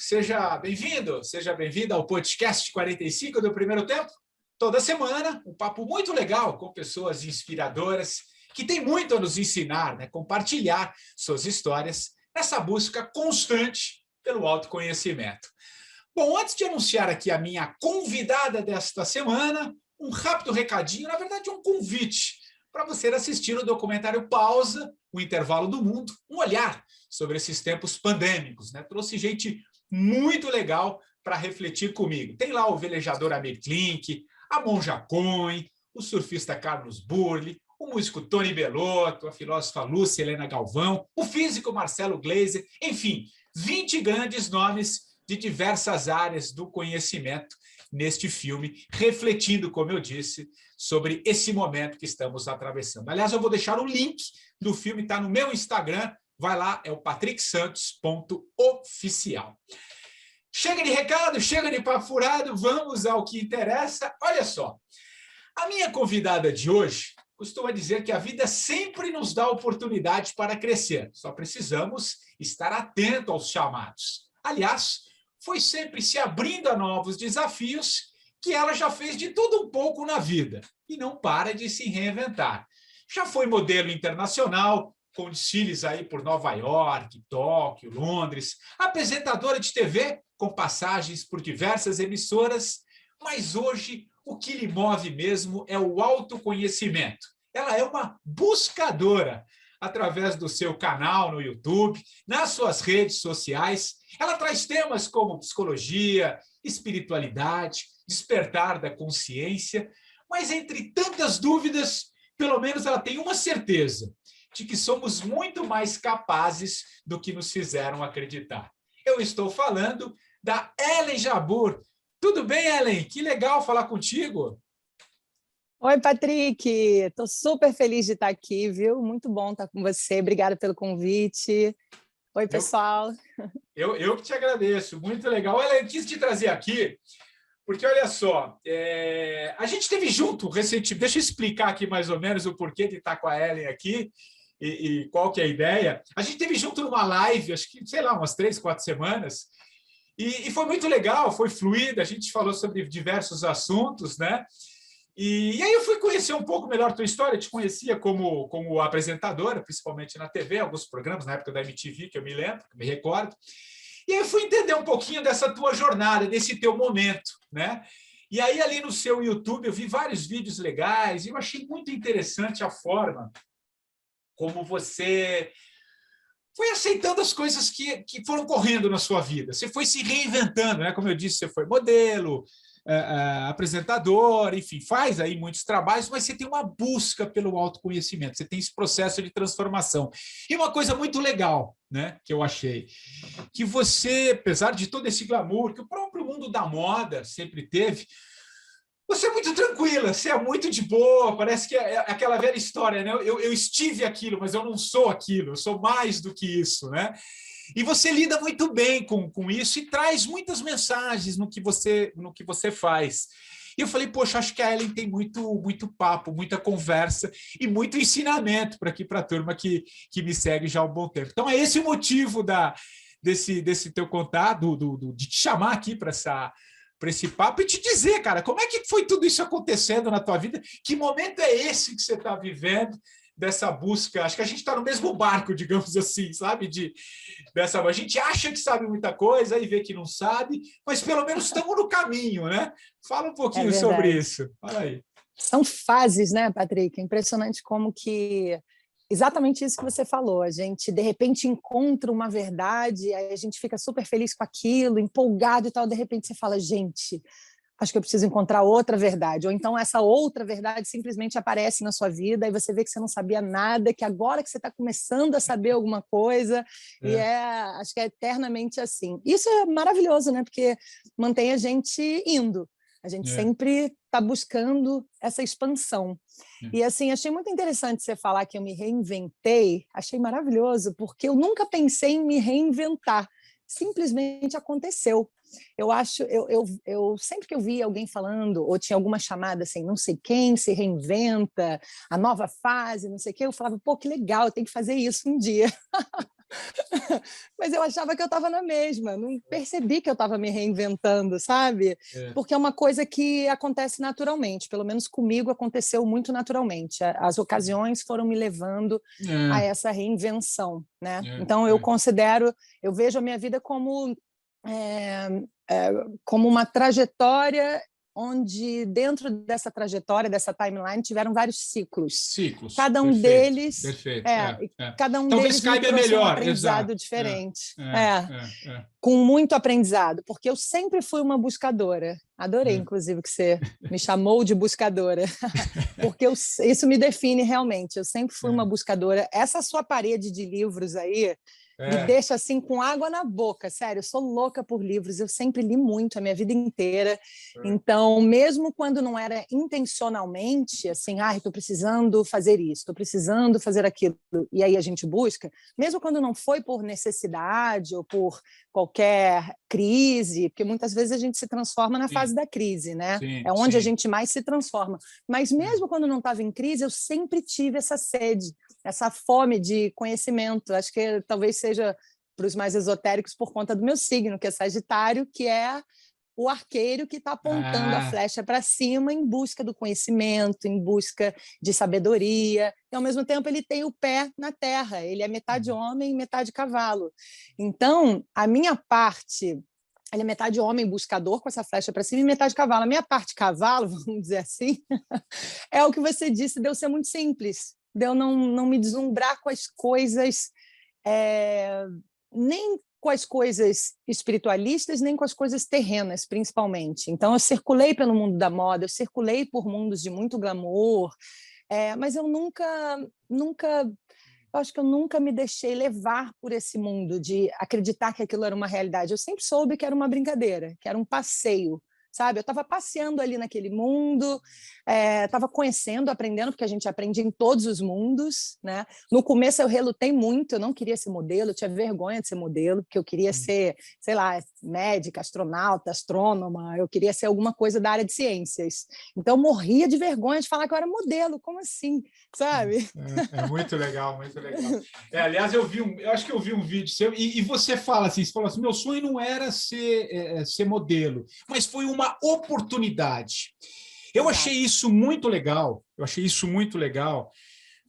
seja bem-vindo, seja bem-vinda ao podcast 45 do Primeiro Tempo. Toda semana, um papo muito legal com pessoas inspiradoras que têm muito a nos ensinar, né? Compartilhar suas histórias nessa busca constante pelo autoconhecimento. Bom, antes de anunciar aqui a minha convidada desta semana, um rápido recadinho, na verdade um convite para você assistir o documentário Pausa, o Intervalo do Mundo, um olhar sobre esses tempos pandêmicos, né? Trouxe gente muito legal para refletir comigo. Tem lá o velejador Amir Klink, a Monja Cohen, o surfista Carlos Burle, o músico Tony Bellotto, a filósofa Lúcia Helena Galvão, o físico Marcelo Gleiser, enfim, 20 grandes nomes de diversas áreas do conhecimento neste filme, refletindo, como eu disse, sobre esse momento que estamos atravessando. Aliás, eu vou deixar o link do filme, está no meu Instagram, vai lá, é o patricksantos.oficial. Chega de recado, chega de papo furado, vamos ao que interessa. Olha só, a minha convidada de hoje costuma dizer que a vida sempre nos dá oportunidade para crescer, só precisamos estar atento aos chamados. Aliás, foi sempre se abrindo a novos desafios que ela já fez de tudo um pouco na vida e não para de se reinventar. Já foi modelo internacional, com desfiles aí por Nova York, Tóquio, Londres, apresentadora de TV com passagens por diversas emissoras, mas hoje o que lhe move mesmo é o autoconhecimento. Ela é uma buscadora através do seu canal no YouTube, nas suas redes sociais. Ela traz temas como psicologia, espiritualidade, despertar da consciência, mas entre tantas dúvidas, pelo menos ela tem uma certeza, de que somos muito mais capazes do que nos fizeram acreditar. Eu estou falando da Ellen Jabbour. Tudo bem, Ellen? Que legal falar contigo. Oi, Patrick. Estou super feliz de estar aqui, viu? Muito bom estar com você. Obrigada pelo convite. Oi, pessoal. Eu que te agradeço. Muito legal. Ellen, quis te trazer aqui, porque, olha só, a gente esteve junto recentemente. Deixa eu explicar aqui mais ou menos o porquê de estar com a Ellen aqui. E qual que é a ideia? A gente esteve junto numa live, acho que, sei lá, umas 3, 4 semanas, e foi muito legal, foi fluida, a gente falou sobre diversos assuntos, né? E aí eu fui conhecer um pouco melhor a tua história, eu te conhecia como apresentadora, principalmente na TV, alguns programas, na época da MTV, que eu me lembro, que eu me recordo, e aí eu fui entender um pouquinho dessa tua jornada, desse teu momento, né? E aí ali no seu YouTube eu vi vários vídeos legais, e eu achei muito interessante a forma como você foi aceitando as coisas que foram correndo na sua vida. Você foi se reinventando, né? Como eu disse, você foi modelo, apresentador, enfim, faz aí muitos trabalhos, mas você tem uma busca pelo autoconhecimento, você tem esse processo de transformação. E uma coisa muito legal, né, que eu achei, que você, apesar de todo esse glamour que o próprio mundo da moda sempre teve, você é muito tranquila, você é muito de boa, parece que é aquela velha história, né? Eu estive aquilo, mas eu não sou aquilo, eu sou mais do que isso, né? E você lida muito bem com isso e traz muitas mensagens no que você faz. E eu falei, poxa, acho que a Ellen tem muito papo, muita conversa e muito ensinamento para aqui para a turma que me segue já há um bom tempo. Então, é esse o motivo desse teu contato, de te chamar aqui para esse papo e te dizer, cara, como é que foi tudo isso acontecendo na tua vida? Que momento é esse que você está vivendo dessa busca? Acho que a gente está no mesmo barco, digamos assim, sabe? A gente acha que sabe muita coisa e vê que não sabe, mas pelo menos estamos no caminho, né? Fala um pouquinho sobre isso. Fala aí. São fases, né, Patrick? É impressionante como que... Exatamente isso que você falou, a gente de repente encontra uma verdade, aí a gente fica super feliz com aquilo, empolgado e tal, de repente você fala, gente, acho que eu preciso encontrar outra verdade, ou então essa outra verdade simplesmente aparece na sua vida e você vê que você não sabia nada, que agora que você está começando a saber alguma coisa, e acho que é eternamente assim. Isso é maravilhoso, né? Porque mantém a gente indo. A gente sempre está buscando essa expansão. E, assim, achei muito interessante você falar que eu me reinventei. Achei maravilhoso, porque eu nunca pensei em me reinventar. Simplesmente aconteceu. Eu sempre que eu via alguém falando, ou tinha alguma chamada assim, não sei quem se reinventa, a nova fase, não sei o quê, eu falava, pô, que legal, eu tenho que fazer isso um dia. Mas eu achava que eu estava na mesma, não percebi que eu estava me reinventando, sabe? Porque é uma coisa que acontece naturalmente, pelo menos comigo aconteceu muito naturalmente. As ocasiões foram me levando a essa reinvenção, né? Então eu vejo a minha vida como como uma trajetória onde dentro dessa trajetória, dessa timeline, tiveram vários ciclos. Cada um deles, perfeito. cada um Talvez deles me caiba trouxe um melhor, aprendizado exato. diferente. Com muito aprendizado, porque eu sempre fui uma buscadora. Adorei, inclusive, que você me chamou de buscadora, porque isso me define realmente. Eu sempre fui uma buscadora. Essa sua parede de livros aí me deixa assim com água na boca, sério. Eu sou louca por livros, eu sempre li muito a minha vida inteira. Então, mesmo quando não era intencionalmente, assim, estou precisando fazer isso, estou precisando fazer aquilo, e aí a gente busca, mesmo quando não foi por necessidade ou por qualquer crise, porque muitas vezes a gente se transforma na fase da crise, né? É onde a gente mais se transforma. Mas mesmo quando não estava em crise, eu sempre tive essa sede, essa fome de conhecimento. Acho que talvez seja para os mais esotéricos por conta do meu signo, que é Sagitário, que é o arqueiro que está apontando a flecha para cima em busca do conhecimento, em busca de sabedoria, e ao mesmo tempo ele tem o pé na terra, ele é metade homem e metade cavalo. Então, a minha parte, ele é metade homem buscador com essa flecha para cima e metade cavalo. A minha parte cavalo, vamos dizer assim, é o que você disse, de eu ser muito simples, de eu não me deslumbrar com as coisas, nem com as coisas espiritualistas, nem com as coisas terrenas, principalmente. Então, eu circulei pelo mundo da moda, eu circulei por mundos de muito glamour, mas eu acho que eu nunca me deixei levar por esse mundo de acreditar que aquilo era uma realidade. Eu sempre soube que era uma brincadeira, que era um passeio, sabe? Eu estava passeando ali naquele mundo, estava conhecendo, aprendendo, porque a gente aprende em todos os mundos, né? No começo eu relutei muito, eu não queria ser modelo, eu tinha vergonha de ser modelo, porque eu queria ser, sei lá, médica, astronauta, astrônoma, eu queria ser alguma coisa da área de ciências. Então eu morria de vergonha de falar que eu era modelo, como assim? Sabe? É muito legal, muito legal. Aliás, eu acho que eu vi um vídeo seu, e você falou assim, meu sonho não era ser modelo, mas foi uma oportunidade. Eu achei isso muito legal,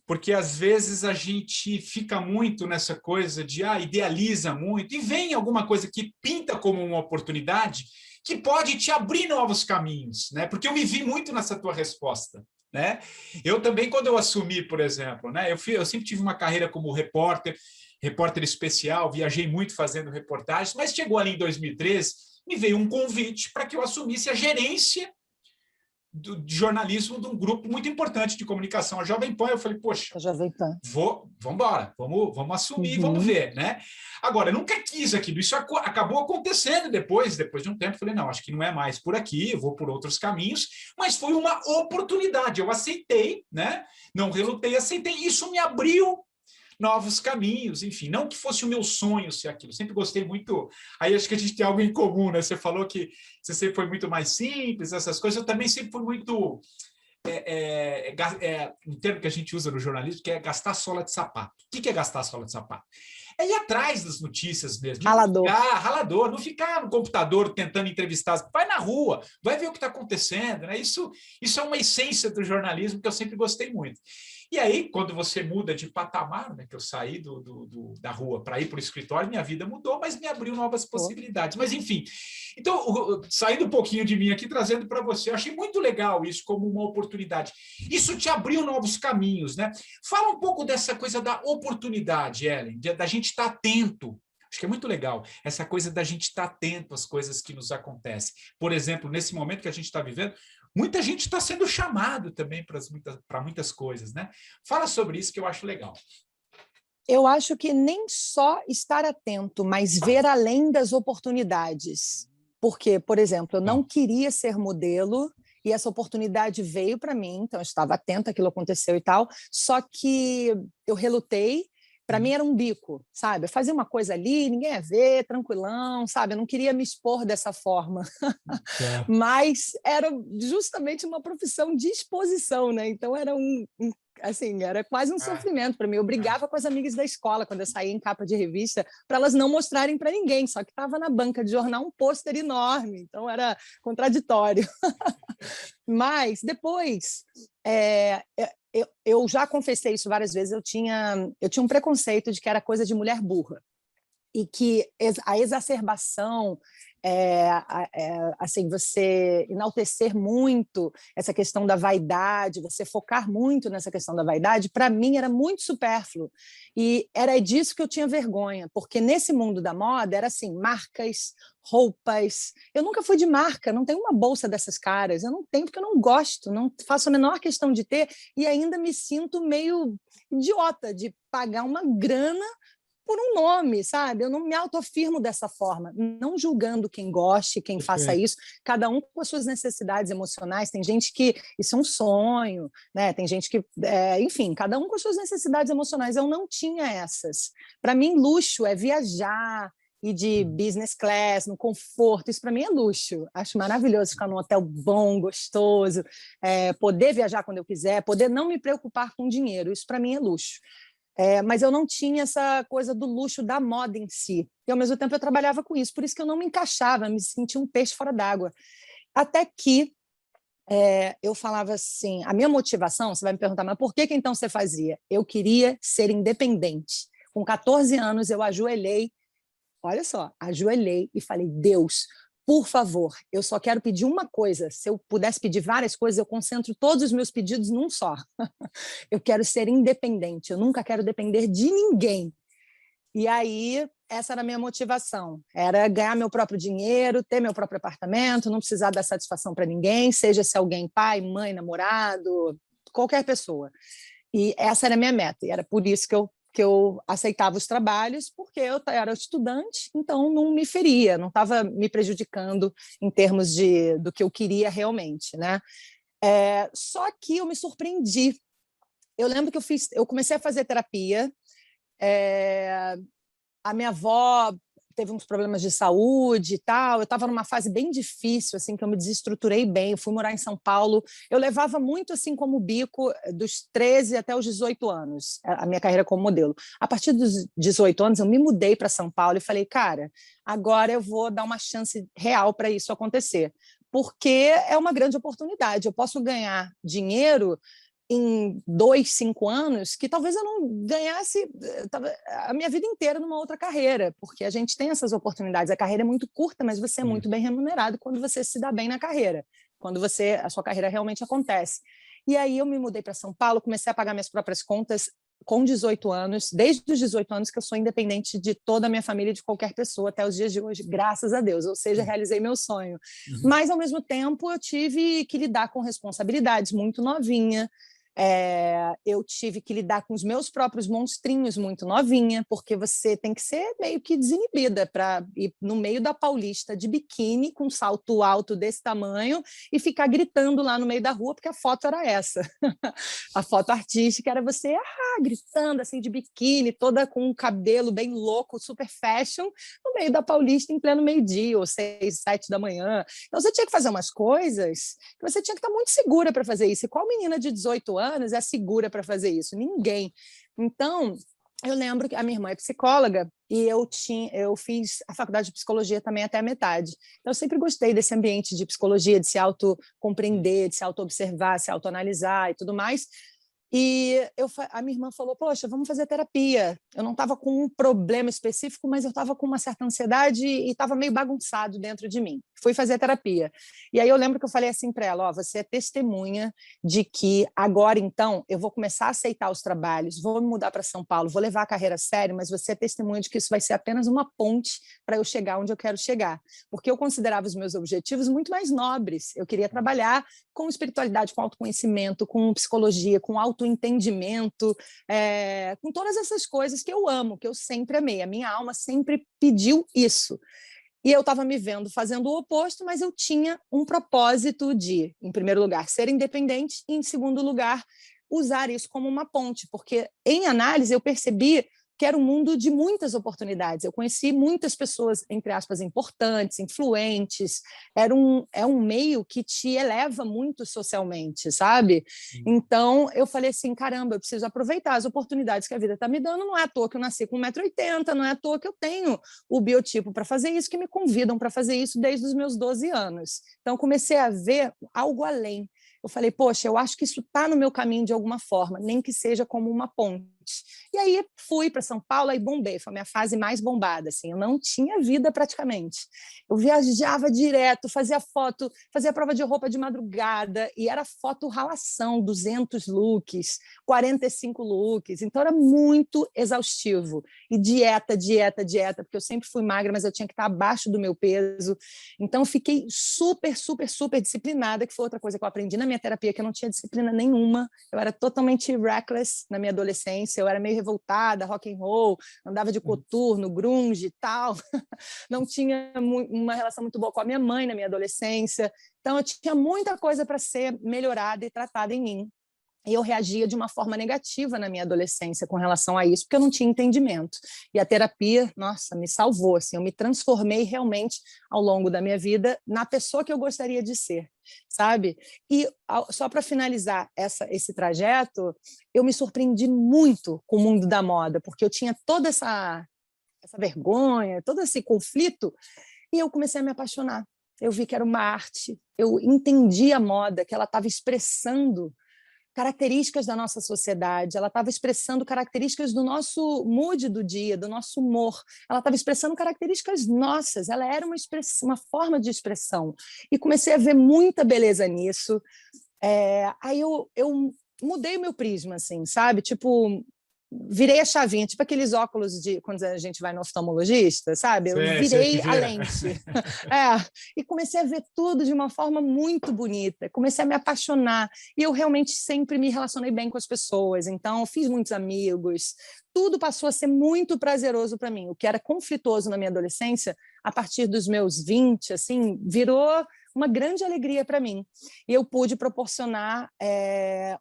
porque às vezes a gente fica muito nessa coisa de idealiza muito, e vem alguma coisa que pinta como uma oportunidade que pode te abrir novos caminhos, né? Porque eu me vi muito nessa tua resposta. Né? Eu também, quando eu assumi, por exemplo, né, eu sempre tive uma carreira como repórter especial, viajei muito fazendo reportagens, mas chegou ali em 2013, me veio um convite para que eu assumisse a gerência de jornalismo de um grupo muito importante de comunicação, a Jovem Pan. Eu falei, poxa, vamos embora, vamos assumir, vamos ver, né? Agora, eu nunca quis aquilo, isso acabou acontecendo depois de um tempo, falei, não, acho que não é mais por aqui, eu vou por outros caminhos, mas foi uma oportunidade, eu aceitei, né? Não relutei, aceitei, isso me abriu novos caminhos, enfim, não que fosse o meu sonho ser aquilo, sempre gostei muito, aí acho que a gente tem algo em comum, né? Você falou que você sempre foi muito mais simples, essas coisas, eu também sempre fui muito, um termo que a gente usa no jornalismo, que é gastar sola de sapato. O que é gastar sola de sapato? É ir atrás das notícias mesmo, ralador, não ficar no computador tentando entrevistar, vai na rua, vai ver o que está acontecendo, né? Isso é uma essência do jornalismo que eu sempre gostei muito. E aí, quando você muda de patamar, né, que eu saí da rua para ir para o escritório, minha vida mudou, mas me abriu novas possibilidades. Mas, enfim, então, saindo um pouquinho de mim aqui, trazendo para você, eu achei muito legal isso como uma oportunidade. Isso te abriu novos caminhos, né? Fala um pouco dessa coisa da oportunidade, Ellen, da gente estar atento. Acho que é muito legal essa coisa da gente estar atento às coisas que nos acontecem. Por exemplo, nesse momento que a gente está vivendo, muita gente está sendo chamado também para muitas coisas, né? Fala sobre isso que eu acho legal. Eu acho que nem só estar atento, mas ver além das oportunidades. Porque, por exemplo, eu não queria ser modelo e essa oportunidade veio para mim, então eu estava atenta àquilo que aconteceu e tal, só que eu relutei. Para mim era um bico, sabe? Eu fazia uma coisa ali, ninguém ia ver, tranquilão, sabe? Eu não queria me expor dessa forma. Mas era justamente uma profissão de exposição, né? Então era assim, era quase um sofrimento para mim. Eu brigava com as amigas da escola quando eu saía em capa de revista para elas não mostrarem para ninguém, só que estava na banca de jornal um pôster enorme, então era contraditório. Mas depois, eu já confessei isso várias vezes, eu tinha um preconceito de que era coisa de mulher burra e que a exacerbação, assim, você enaltecer muito essa questão da vaidade, você focar muito nessa questão da vaidade, para mim era muito supérfluo. E era disso que eu tinha vergonha, porque nesse mundo da moda era assim, marcas, roupas. Eu nunca fui de marca, não tenho uma bolsa dessas caras, eu não tenho porque eu não gosto, não faço a menor questão de ter e ainda me sinto meio idiota de pagar uma grana por um nome, sabe? Eu não me autoafirmo dessa forma, não julgando quem goste, quem faça isso, cada um com as suas necessidades emocionais. Tem gente que isso é um sonho, né? Tem gente que, enfim, cada um com as suas necessidades emocionais. Eu não tinha essas. Para mim, luxo é viajar e de business class, no conforto. Isso para mim é luxo. Acho maravilhoso ficar num hotel bom, gostoso, poder viajar quando eu quiser, poder não me preocupar com dinheiro. Isso para mim é luxo. Mas eu não tinha essa coisa do luxo da moda em si. E, ao mesmo tempo, eu trabalhava com isso. Por isso que eu não me encaixava, me sentia um peixe fora d'água. Até que eu falava assim, a minha motivação, você vai me perguntar, mas por que então você fazia? Eu queria ser independente. Com 14 anos, eu ajoelhei, olha só, ajoelhei e falei, Deus, por favor, eu só quero pedir uma coisa. Se eu pudesse pedir várias coisas, eu concentro todos os meus pedidos num só. Eu quero ser independente, eu nunca quero depender de ninguém. E aí, essa era a minha motivação. Era ganhar meu próprio dinheiro, ter meu próprio apartamento, não precisar dar satisfação para ninguém, seja se alguém pai, mãe, namorado, qualquer pessoa. E essa era a minha meta. E era por isso que eu aceitava os trabalhos, porque eu era estudante, então não me feria, não estava me prejudicando em termos do que eu queria realmente, né? Só que eu me surpreendi. Eu lembro que eu comecei a fazer terapia, a minha avó teve uns problemas de saúde e tal, eu estava numa fase bem difícil, assim, que eu me desestruturei bem, eu fui morar em São Paulo, eu levava muito, assim, como bico dos 13 até os 18 anos, a minha carreira como modelo. A partir dos 18 anos, eu me mudei para São Paulo e falei, cara, agora eu vou dar uma chance real para isso acontecer, porque é uma grande oportunidade, eu posso ganhar dinheiro em 2, 5 anos, que talvez eu não ganhasse a minha vida inteira numa outra carreira, porque a gente tem essas oportunidades. A carreira é muito curta, mas você é muito bem remunerado quando você se dá bem na carreira, quando a sua carreira realmente acontece. E aí eu me mudei para São Paulo, comecei a pagar minhas próprias contas com 18 anos, desde os 18 anos que eu sou independente de toda a minha família, de qualquer pessoa, até os dias de hoje, graças a Deus, ou seja, realizei meu sonho. Mas, ao mesmo tempo, eu tive que lidar com responsabilidades muito novinha, eu tive que lidar com os meus próprios monstrinhos muito novinha, porque você tem que ser meio que desinibida para ir no meio da Paulista de biquíni, com um salto alto desse tamanho, e ficar gritando lá no meio da rua, porque a foto era essa. A foto artística era você gritando assim de biquíni, toda com um cabelo bem louco, super fashion, no meio da Paulista em pleno meio-dia, ou 6, 7 da manhã. Então você tinha que fazer umas coisas que você tinha que estar muito segura para fazer isso. E qual menina de 18 anos é segura para fazer isso? Ninguém. Então, eu lembro que a minha irmã é psicóloga e eu fiz a faculdade de psicologia também até a metade. Então, eu sempre gostei desse ambiente de psicologia, de se autocompreender, de se autoobservar, se autoanalisar e tudo mais. E a minha irmã falou, poxa, vamos fazer terapia. Eu não estava com um problema específico, mas eu estava com uma certa ansiedade e estava meio bagunçado dentro de mim. Fui fazer terapia. E aí eu lembro que eu falei assim para ela, você é testemunha de que agora, então, eu vou começar a aceitar os trabalhos, vou me mudar para São Paulo, vou levar a carreira a sério, mas você é testemunha de que isso vai ser apenas uma ponte para eu chegar onde eu quero chegar. Porque eu considerava os meus objetivos muito mais nobres. Eu queria trabalhar com espiritualidade, com autoconhecimento, com psicologia, com autoentendimento, com todas essas coisas que eu amo, que eu sempre amei. A minha alma sempre pediu isso. E eu estava me vendo fazendo o oposto, mas eu tinha um propósito de, em primeiro lugar, ser independente e, em segundo lugar, usar isso como uma ponte, porque, em análise, eu percebi que era um mundo de muitas oportunidades. Eu conheci muitas pessoas, entre aspas, importantes, influentes. É um meio que te eleva muito socialmente, sabe? Então, eu falei assim, caramba, eu preciso aproveitar as oportunidades que a vida está me dando. Não é à toa que eu nasci com 1,80 m, não é à toa que eu tenho o biotipo para fazer isso, que me convidam para fazer isso desde os meus 12 anos. Então, comecei a ver algo além. Eu falei, poxa, eu acho que isso está no meu caminho de alguma forma, nem que seja como uma ponte. E aí fui para São Paulo e bombei, foi a minha fase mais bombada, assim, eu não tinha vida praticamente. Eu viajava direto, fazia foto, fazia prova de roupa de madrugada, e era foto ralação, 200 looks, 45 looks, então era muito exaustivo. E dieta, porque eu sempre fui magra, mas eu tinha que estar abaixo do meu peso. Então eu fiquei super, super, super disciplinada, que foi outra coisa que eu aprendi na minha terapia, que eu não tinha disciplina nenhuma, eu era totalmente reckless na minha adolescência, eu era meio revoltada, rock and roll, andava de coturno, grunge e tal, não tinha uma relação muito boa com a minha mãe na minha adolescência, então eu tinha muita coisa para ser melhorada e tratada em mim. E eu reagia de uma forma negativa na minha adolescência com relação a isso, porque eu não tinha entendimento. E a terapia, nossa, me salvou. Assim, eu me transformei realmente ao longo da minha vida na pessoa que eu gostaria de ser, sabe? E só para finalizar esse trajeto, eu me surpreendi muito com o mundo da moda, porque eu tinha toda essa vergonha, todo esse conflito, e eu comecei a me apaixonar. Eu vi que era uma arte, eu entendi a moda, que ela estava expressando características da nossa sociedade, ela estava expressando características do nosso mood do dia, do nosso humor, ela estava expressando características nossas, ela era uma forma de expressão. E comecei a ver muita beleza nisso. Aí eu mudei o meu prisma, assim, sabe? Tipo, virei a chavinha, tipo aqueles óculos de quando a gente vai no oftalmologista, sabe? Eu Sei que virei a vê. lente. E comecei a ver tudo de uma forma muito bonita. Comecei a me apaixonar. E eu realmente sempre me relacionei bem com as pessoas. Então, eu fiz muitos amigos. Tudo passou a ser muito prazeroso para mim. O que era conflituoso na minha adolescência, a partir dos meus 20, assim, virou uma grande alegria para mim. E eu pude proporcionar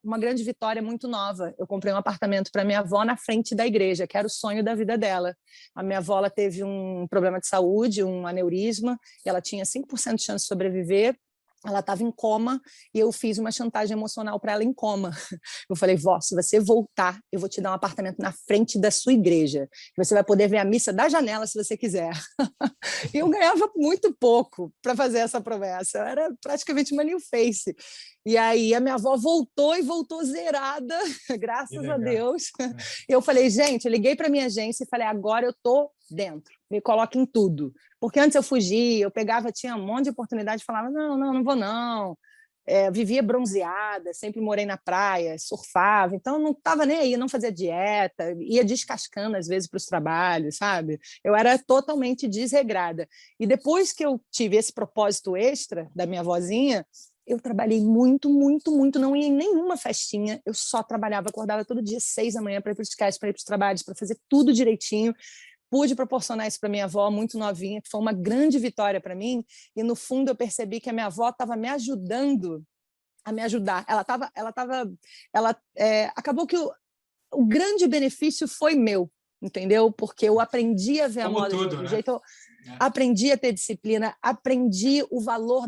uma grande vitória muito nova. Eu comprei um apartamento para minha avó na frente da igreja, que era o sonho da vida dela. A minha avó teve um problema de saúde, um aneurisma, e ela tinha 5% de chance de sobreviver. Ela estava em coma e eu fiz uma chantagem emocional para ela em coma. Eu falei, vó, se você voltar, eu vou te dar um apartamento na frente da sua igreja. Você vai poder ver a missa da janela se você quiser. E eu ganhava muito pouco para fazer essa promessa. Eu era praticamente uma new face. E aí a minha avó voltou e voltou zerada, graças a Deus. E eu falei, gente, eu liguei para minha agência e falei, agora eu estou dentro, me coloque em tudo. Porque antes eu fugia, eu pegava, tinha um monte de oportunidade e falava, não vou não. Vivia bronzeada, sempre morei na praia, surfava, então não estava nem aí, não fazia dieta, ia descascando às vezes para os trabalhos, sabe? Eu era totalmente desregrada. E depois que eu tive esse propósito extra da minha vozinha, eu trabalhei muito, muito, muito, não ia em nenhuma festinha, eu só trabalhava, acordava todo dia 6 da manhã para ir para os casas, para ir para os trabalhos, para fazer tudo direitinho. Pude proporcionar isso para minha avó, muito novinha, que foi uma grande vitória para mim, e no fundo eu percebi que a minha avó estava me ajudando a me ajudar. Acabou que o grande benefício foi meu, entendeu? Porque eu aprendi a ver a moda de outro jeito, aprendi a ter disciplina, aprendi o valor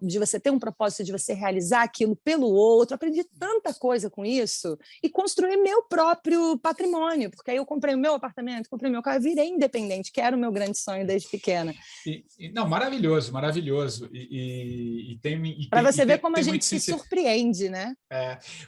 de você ter um propósito, de você realizar aquilo pelo outro, aprendi tanta coisa com isso e construí meu próprio patrimônio, porque aí eu comprei o meu apartamento, comprei meu carro, virei independente, que era o meu grande sonho desde pequena. Não, maravilhoso, maravilhoso. Para você ver como a gente se surpreende, né?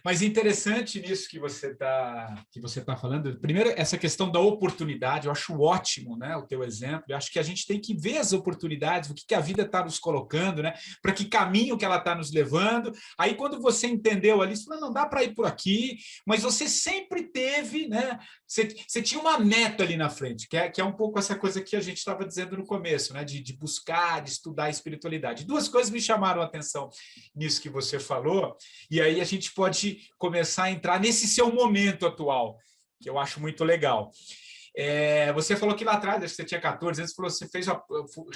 Mas interessante nisso que você tá falando. Primeiro, essa questão da oportunidade, eu acho ótimo, né, o teu exemplo. Eu acho que a gente tem que ver as oportunidades, o que a vida está nos colocando, né, para que caminho que ela está nos levando. Aí, quando você entendeu ali, você falou, não dá para ir por aqui, mas você sempre teve, né, você tinha uma meta ali na frente, que é um pouco essa coisa que a gente estava dizendo no começo, né, de buscar, de estudar a espiritualidade. Duas coisas me chamaram a atenção nisso que você falou, e aí a gente pode começar a entrar nesse seu momento atual, que eu acho muito legal. Você falou que lá atrás, acho que você tinha 14 anos, você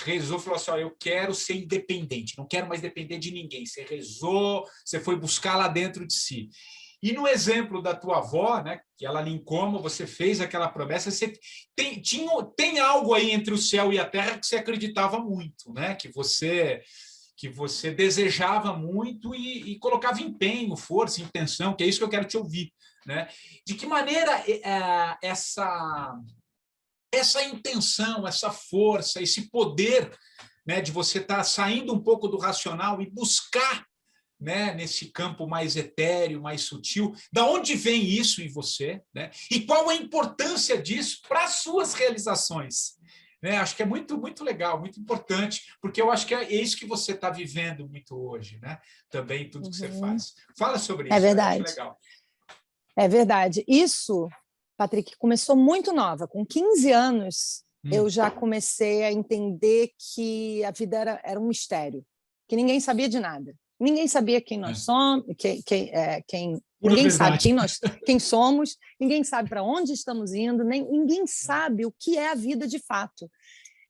rezou, falou assim, eu quero ser independente, não quero mais depender de ninguém. Você rezou, você foi buscar lá dentro de si. E no exemplo da tua avó, né, que ela linkou, você fez aquela promessa, você tem algo aí entre o céu e a terra que você acreditava muito, né? Que você desejava muito e colocava empenho, força, intenção, que é isso que eu quero te ouvir, né? De que maneira essa intenção, essa força, esse poder, né, de você estar saindo um pouco do racional e buscar, né, nesse campo mais etéreo, mais sutil, da onde vem isso em você, né? E qual a importância disso para as suas realizações? Né? Acho que é muito, muito legal, muito importante, porque eu acho que é isso que você está vivendo muito hoje, né? Também tudo que você faz. Fala sobre isso, É eu acho verdade. legal. É verdade. Isso, Patrick, começou muito nova. Com 15 anos, eu já comecei a entender que a vida era um mistério, que ninguém sabia de nada. Ninguém sabia quem nós somos, ninguém sabe quem somos, ninguém sabe para onde estamos indo, ninguém sabe o que é a vida de fato.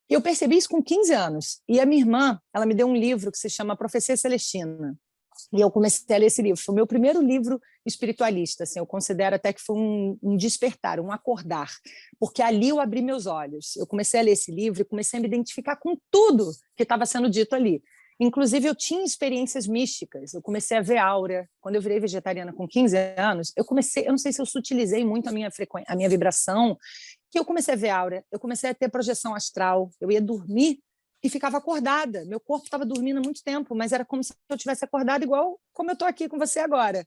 Eu percebi isso com 15 anos. E a minha irmã, ela me deu um livro que se chama Profecia Celestina. E eu comecei a ler esse livro. Foi o meu primeiro livro espiritualista. Assim, eu considero até que foi um despertar, um acordar. Porque ali eu abri meus olhos. Eu comecei a ler esse livro e comecei a me identificar com tudo que estava sendo dito ali. Inclusive, eu tinha experiências místicas. Eu comecei a ver aura. Quando eu virei vegetariana com 15 anos, eu não sei se eu sutilizei muito a minha vibração, que eu comecei a ver aura, eu comecei a ter projeção astral, eu ia dormir e ficava acordada. Meu corpo estava dormindo há muito tempo, mas era como se eu tivesse acordado igual como eu estou aqui com você agora.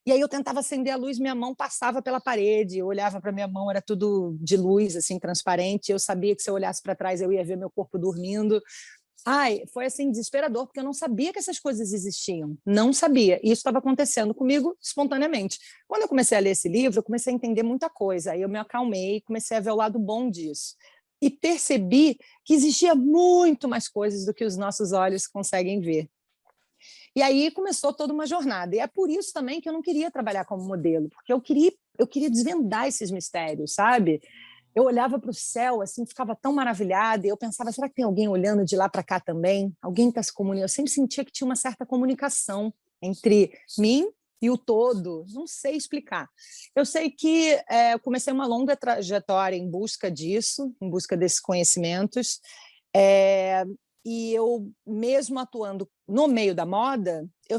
E aí eu tentava acender a luz, minha mão passava pela parede, eu olhava para minha mão, era tudo de luz, assim, transparente, eu sabia que se eu olhasse para trás eu ia ver meu corpo dormindo. Ai, foi assim desesperador, porque eu não sabia que essas coisas existiam, não sabia, e isso estava acontecendo comigo espontaneamente. Quando eu comecei a ler esse livro, eu comecei a entender muita coisa, aí eu me acalmei, comecei a ver o lado bom disso, e percebi que existia muito mais coisas do que os nossos olhos conseguem ver. E aí começou toda uma jornada, e é por isso também que eu não queria trabalhar como modelo, porque eu queria desvendar esses mistérios, sabe? Eu olhava para o céu, assim, ficava tão maravilhada, e eu pensava, será que tem alguém olhando de lá para cá também? Alguém está se comunicando? Eu sempre sentia que tinha uma certa comunicação entre mim e o todo, não sei explicar. Eu sei que eu comecei uma longa trajetória em busca disso, em busca desses conhecimentos, e eu, mesmo atuando no meio da moda, eu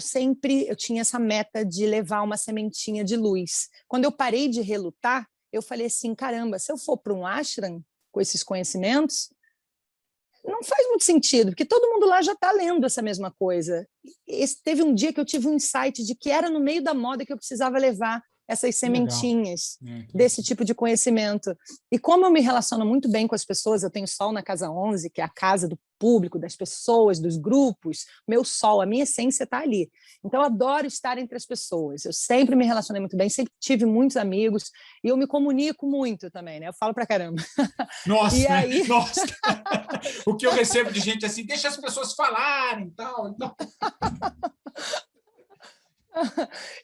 tinha essa meta de levar uma sementinha de luz. Quando eu parei de relutar, eu falei assim, caramba, se eu for para um ashram com esses conhecimentos, não faz muito sentido, porque todo mundo lá já está lendo essa mesma coisa. Teve um dia que eu tive um insight de que era no meio da moda que eu precisava levar essas sementinhas desse tipo de conhecimento. E como eu me relaciono muito bem com as pessoas, eu tenho Sol na casa 11, que é a casa do público, das pessoas, dos grupos, meu Sol, a minha essência está ali. Então, eu adoro estar entre as pessoas. Eu sempre me relacionei muito bem, sempre tive muitos amigos, e eu me comunico muito também, né? Eu falo pra caramba. Nossa, e aí... Nossa. O que eu recebo de gente assim, deixa as pessoas falarem e tal.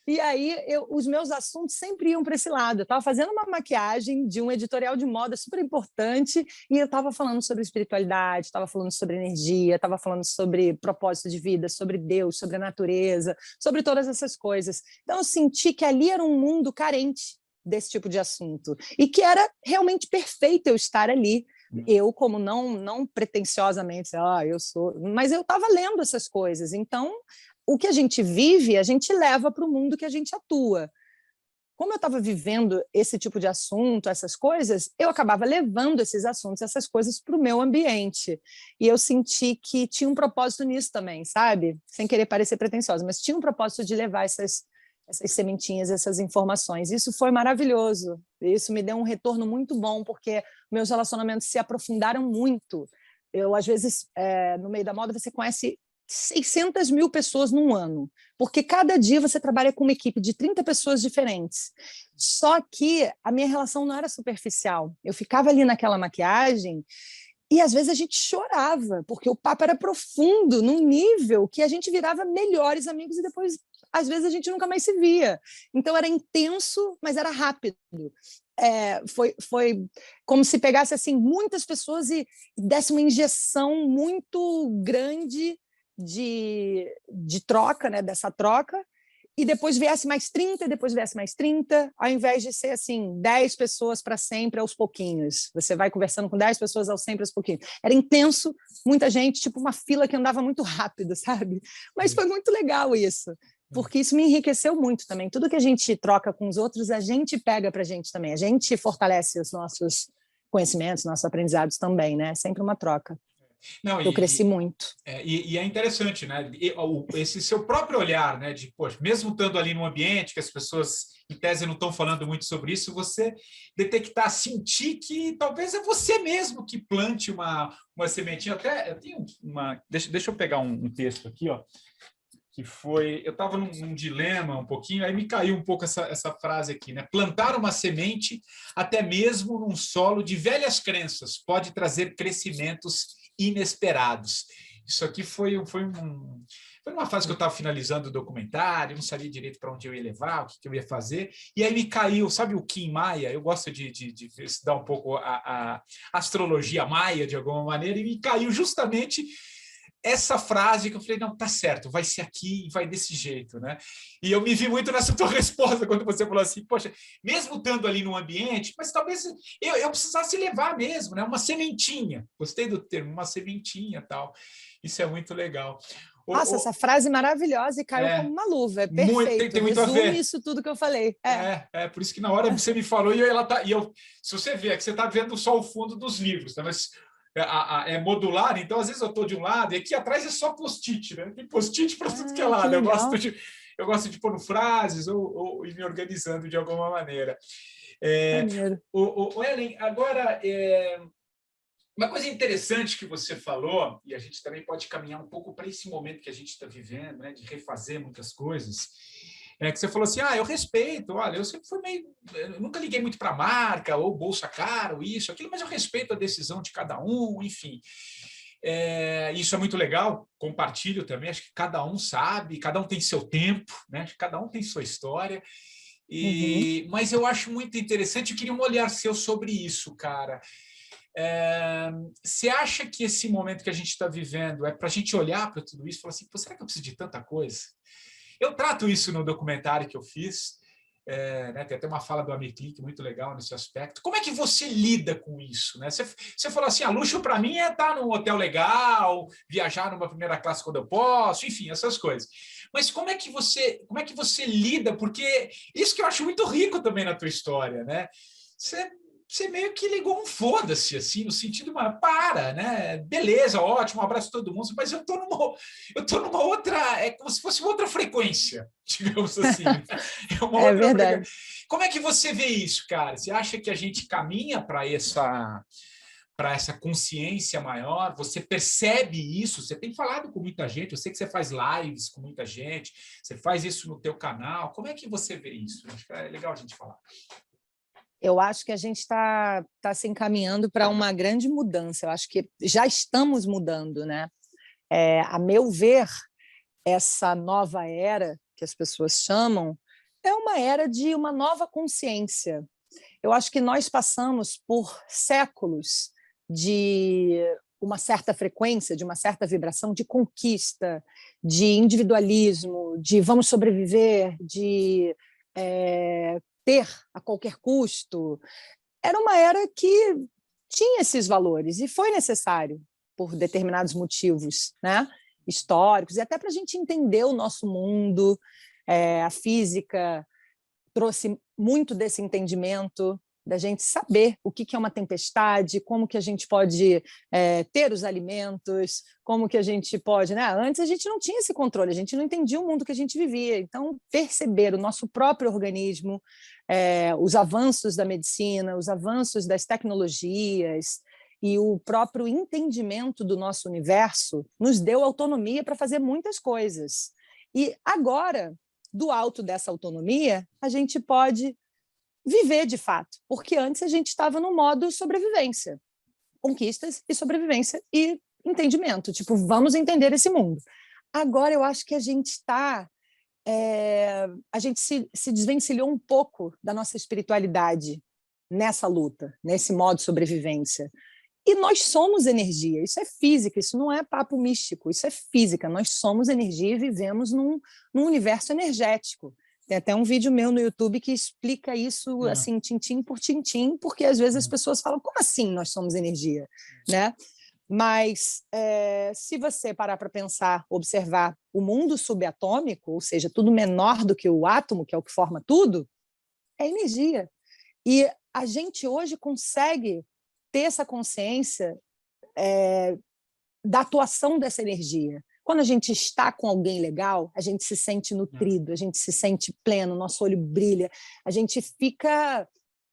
E aí, os meus assuntos sempre iam para esse lado. Eu estava fazendo uma maquiagem de um editorial de moda super importante e eu estava falando sobre espiritualidade, estava falando sobre energia, estava falando sobre propósito de vida, sobre Deus, sobre a natureza, sobre todas essas coisas. Então, eu senti que ali era um mundo carente desse tipo de assunto e que era realmente perfeito eu estar ali. Eu, como não pretensiosamente, eu sou... Mas eu estava lendo essas coisas, então... O que a gente vive, a gente leva para o mundo que a gente atua. Como eu estava vivendo esse tipo de assunto, essas coisas, eu acabava levando esses assuntos, essas coisas para o meu ambiente. E eu senti que tinha um propósito nisso também, sabe? Sem querer parecer pretensiosa, mas tinha um propósito de levar essas sementinhas, essas informações. Isso foi maravilhoso. Isso me deu um retorno muito bom, porque meus relacionamentos se aprofundaram muito. Eu, às vezes, no meio da moda, você conhece 600 mil pessoas num ano, porque cada dia você trabalha com uma equipe de 30 pessoas diferentes. Só que a minha relação não era superficial. Eu ficava ali naquela maquiagem e às vezes a gente chorava, porque o papo era profundo, num nível que a gente virava melhores amigos e depois, às vezes, a gente nunca mais se via. Então era intenso, mas era rápido. Foi como se pegasse assim muitas pessoas e desse uma injeção muito grande de troca, né, dessa troca, e depois viesse mais 30, e depois viesse mais 30, ao invés de ser assim, 10 pessoas para sempre aos pouquinhos. Você vai conversando com 10 pessoas aos sempre aos pouquinhos. Era intenso, muita gente, tipo uma fila que andava muito rápido, sabe? Mas foi muito legal isso, porque isso me enriqueceu muito também. Tudo que a gente troca com os outros, a gente pega para a gente também. A gente fortalece os nossos conhecimentos, nossos aprendizados também, né? Sempre uma troca. Não, Eu cresci muito. E é interessante, né? Esse seu próprio olhar, né? De, poxa, mesmo estando ali num ambiente que as pessoas, em tese, não estão falando muito sobre isso, você detectar, sentir que talvez é você mesmo que plante uma sementinha. Até eu tenho uma. Deixa eu pegar um texto aqui, ó. Que foi. Eu estava num dilema um pouquinho, aí me caiu um pouco essa frase aqui, né? Plantar uma semente, até mesmo num solo de velhas crenças, pode trazer crescimentos inesperados. Isso aqui foi uma fase que eu estava finalizando o documentário, não sabia direito para onde eu ia levar, o que eu ia fazer, e aí me caiu, sabe o Kim Maia? Eu gosto de estudar um pouco a astrologia maia, de alguma maneira, e me caiu justamente essa frase que eu falei, não, tá certo, vai ser aqui e vai desse jeito, né? E eu me vi muito nessa tua resposta, quando você falou assim, poxa, mesmo estando ali num ambiente, mas talvez eu precisasse levar mesmo, né? Uma sementinha, gostei do termo, uma sementinha tal, isso é muito legal. Nossa, essa frase maravilhosa e caiu como uma luva, é perfeito, tem muito resume a ver. Isso tudo que eu falei. Por isso que na hora você me falou, se você vê, é que você está vendo só o fundo dos livros, tá? Mas é modular, então às vezes eu estou de um lado e aqui atrás é só post-it, né? Tem post-it para tudo que é lado. Eu gosto de pôr frases ou ir me organizando de alguma maneira. Ellen, agora, uma coisa interessante que você falou, e a gente também pode caminhar um pouco para esse momento que a gente está vivendo, né, de refazer muitas coisas, que você falou assim, eu respeito, olha, eu sempre fui eu nunca liguei muito para a marca, ou bolsa cara, ou isso, aquilo, mas eu respeito a decisão de cada um, enfim. Isso é muito legal, compartilho também, acho que cada um sabe, cada um tem seu tempo, né? Cada um tem sua história, mas eu acho muito interessante, eu queria um olhar seu sobre isso, cara. Você acha que esse momento que a gente está vivendo é para a gente olhar para tudo isso e falar assim, será que eu preciso de tanta coisa? Eu trato isso no documentário que eu fiz, né? Tem até uma fala do Amir Klink muito legal nesse aspecto. Como é que você lida com isso? Né? Você falou assim, luxo para mim é estar num hotel legal, viajar numa primeira classe quando eu posso, enfim, essas coisas. Mas como é que você lida? Porque isso que eu acho muito rico também na tua história, né? Você meio que ligou um foda-se, assim, no sentido, para, né? Beleza, ótimo, um abraço a todo mundo, mas eu tô numa outra, é como se fosse uma outra frequência, digamos assim. É uma outra verdade. frequência. Como é que você vê isso, cara? Você acha que a gente caminha para essa consciência maior? Você percebe isso? Você tem falado com muita gente, eu sei que você faz lives com muita gente, você faz isso no teu canal. Como é que você vê isso? Acho que é legal a gente falar. Eu acho que a gente está se encaminhando para uma grande mudança. Eu acho que já estamos mudando, né? A meu ver, essa nova era que as pessoas chamam é uma era de uma nova consciência. Eu acho que nós passamos por séculos de uma certa frequência, de uma certa vibração, de conquista, de individualismo, de vamos sobreviver, de ter a qualquer custo. Era uma era que tinha esses valores e foi necessário por determinados motivos, né? Históricos, e até para a gente entender o nosso mundo. A física trouxe muito desse entendimento, da gente saber o que é uma tempestade, como que a gente pode ter os alimentos, como que a gente pode... Né? Antes a gente não tinha esse controle, a gente não entendia o mundo que a gente vivia. Então, perceber o nosso próprio organismo, os avanços da medicina, os avanços das tecnologias e o próprio entendimento do nosso universo nos deu autonomia para fazer muitas coisas. E agora, do alto dessa autonomia, a gente pode viver de fato, porque antes a gente estava no modo sobrevivência, conquistas e sobrevivência e entendimento, tipo, vamos entender esse mundo. Agora eu acho que a gente está, a gente se desvencilhou um pouco da nossa espiritualidade nessa luta, nesse modo sobrevivência, E nós somos energia, isso é física, isso não é papo místico, isso é física. Nós somos energia e vivemos num universo energético. Tem até um vídeo meu no YouTube que explica isso assim, tintim por tintim, porque às vezes as pessoas falam, como assim nós somos energia? Né? Mas se você parar para pensar, observar o mundo subatômico, ou seja, tudo menor do que o átomo, que é o que forma tudo, é energia. E a gente hoje consegue ter essa consciência da atuação dessa energia. Quando a gente está com alguém legal, a gente se sente nutrido, a gente se sente pleno, nosso olho brilha, a gente fica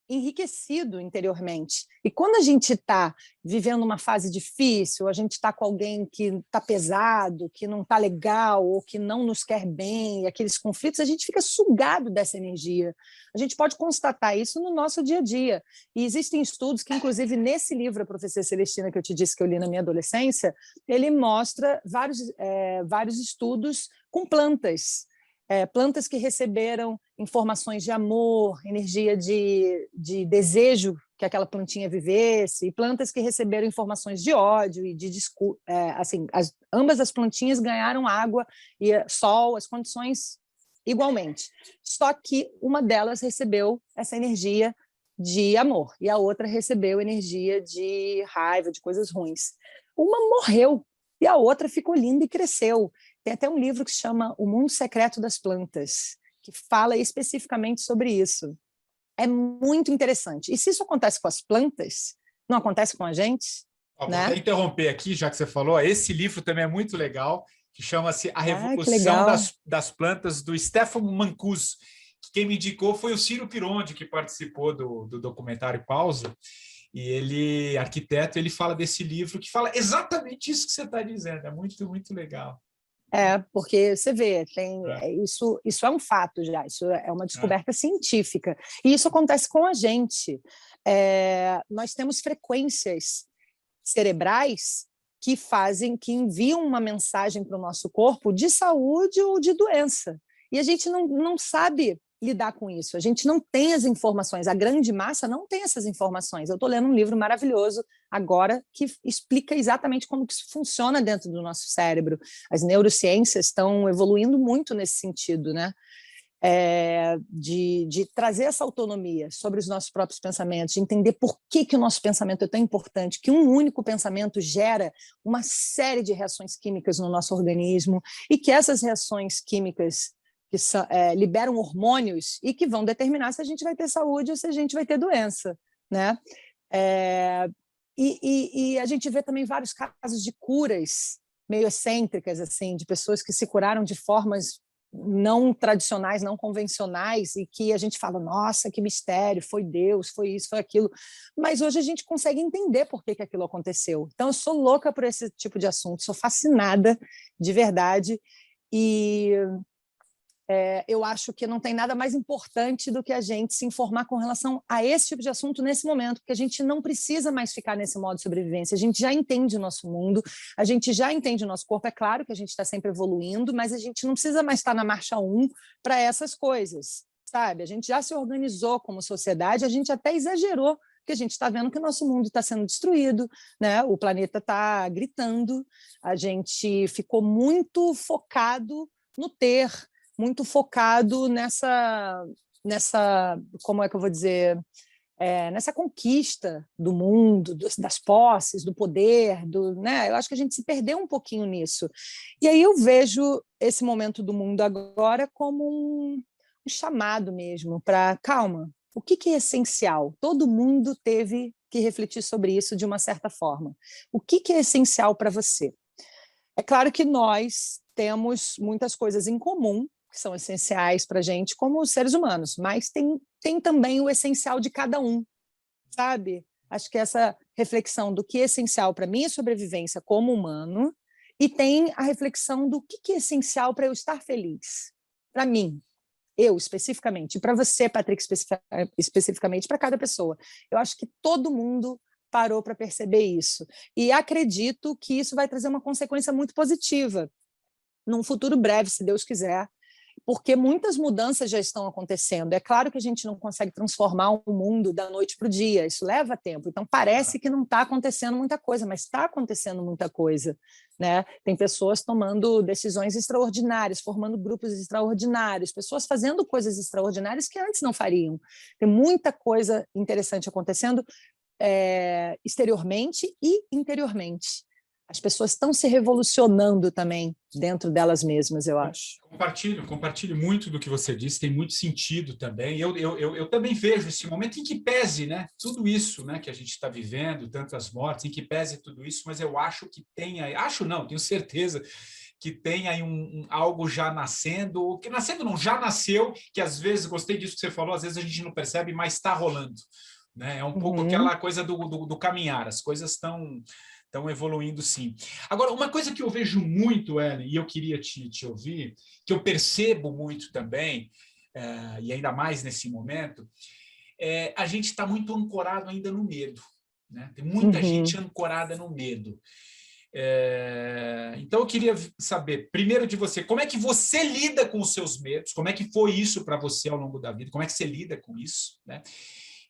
enriquecido interiormente. E quando a gente está vivendo uma fase difícil, a gente está com alguém que está pesado, que não está legal, ou que não nos quer bem, aqueles conflitos, a gente fica sugado dessa energia. A gente pode constatar isso no nosso dia a dia. E existem estudos que, inclusive, nesse livro, A Profecia Celestina, que eu te disse que eu li na minha adolescência, ele mostra vários estudos com plantas. Plantas que receberam informações de amor, energia de desejo que aquela plantinha vivesse, e plantas que receberam informações de ódio e de assim, ambas as plantinhas ganharam água e sol, as condições igualmente. Só que uma delas recebeu essa energia de amor e a outra recebeu energia de raiva, de coisas ruins. Uma morreu e a outra ficou linda e cresceu. Tem até um livro que se chama O Mundo Secreto das Plantas, que fala especificamente sobre isso. É muito interessante. E se isso acontece com as plantas, não acontece com a gente? Vou Né? até interromper aqui, já que você falou. Esse livro também é muito legal, que chama-se A Revolução das Plantas, do Stefano Mancuso. Quem me indicou foi o Ciro Pironde, que participou do documentário Pausa. E ele, arquiteto, ele fala desse livro que fala exatamente isso que você está dizendo. É muito, muito legal. Porque você vê, isso é um fato já, isso é uma descoberta científica. E isso acontece com a gente. Nós temos frequências cerebrais que enviam uma mensagem para o nosso corpo de saúde ou de doença. E a gente não sabe lidar com isso. A gente não tem as informações. A grande massa não tem essas informações. Eu estou lendo um livro maravilhoso agora que explica exatamente como que isso funciona dentro do nosso cérebro. As neurociências estão evoluindo muito nesse sentido, né? De trazer essa autonomia sobre os nossos próprios pensamentos, de entender por que o nosso pensamento é tão importante, que um único pensamento gera uma série de reações químicas no nosso organismo e que essas reações químicas que liberam hormônios e que vão determinar se a gente vai ter saúde ou se a gente vai ter doença, né? E a gente vê também vários casos de curas meio excêntricas, assim, de pessoas que se curaram de formas não tradicionais, não convencionais, e que a gente fala, nossa, que mistério, foi Deus, foi isso, foi aquilo. Mas hoje a gente consegue entender por que aquilo aconteceu. Então, eu sou louca por esse tipo de assunto, sou fascinada, de verdade, e eu acho que não tem nada mais importante do que a gente se informar com relação a esse tipo de assunto nesse momento, porque a gente não precisa mais ficar nesse modo de sobrevivência, a gente já entende o nosso mundo, a gente já entende o nosso corpo, é claro que a gente está sempre evoluindo, mas a gente não precisa mais estar na marcha 1 para essas coisas, sabe? A gente já se organizou como sociedade, a gente até exagerou, porque a gente está vendo que o nosso mundo está sendo destruído, né? O planeta está gritando, a gente ficou muito focado no ter, muito focado nessa, como é que eu vou dizer, nessa conquista do mundo, das posses, do poder, né? Eu acho que a gente se perdeu um pouquinho nisso. E aí eu vejo esse momento do mundo agora como um chamado mesmo para, calma, o que é essencial? Todo mundo teve que refletir sobre isso de uma certa forma. O que é essencial para você? É claro que nós temos muitas coisas em comum, que são essenciais para a gente como seres humanos, mas tem também o essencial de cada um, sabe? Acho que essa reflexão do que é essencial para a minha sobrevivência como humano e tem a reflexão do que é essencial para eu estar feliz, para mim, eu especificamente, e para você, Patrick, especificamente, para cada pessoa. Eu acho que todo mundo parou para perceber isso. E acredito que isso vai trazer uma consequência muito positiva num futuro breve, se Deus quiser, porque muitas mudanças já estão acontecendo. É claro que a gente não consegue transformar o mundo da noite para o dia, isso leva tempo. Então, parece que não está acontecendo muita coisa, mas está acontecendo muita coisa, né? Tem pessoas tomando decisões extraordinárias, formando grupos extraordinários, pessoas fazendo coisas extraordinárias que antes não fariam. Tem muita coisa interessante acontecendo exteriormente e interiormente. As pessoas estão se revolucionando também dentro delas mesmas, eu acho. Compartilho muito do que você disse, tem muito sentido também. Eu também vejo esse momento em que pese, né, tudo isso, né, que a gente está vivendo, tantas mortes, em que pese tudo isso, mas eu acho que tem aí, acho não, tenho certeza que tem aí algo já nascendo, que nascendo não, já nasceu, que às vezes, gostei disso que você falou, às vezes a gente não percebe, mas está rolando. Né? É um pouco aquela coisa do caminhar, as coisas estão evoluindo, sim. Agora, uma coisa que eu vejo muito, Ellen, e eu queria te ouvir, que eu percebo muito também, e ainda mais nesse momento, a gente está muito ancorado ainda no medo. Né? Tem muita gente ancorada no medo. Então, eu queria saber, primeiro de você, como é que você lida com os seus medos? Como é que foi isso para você ao longo da vida? Como é que você lida com isso? Né?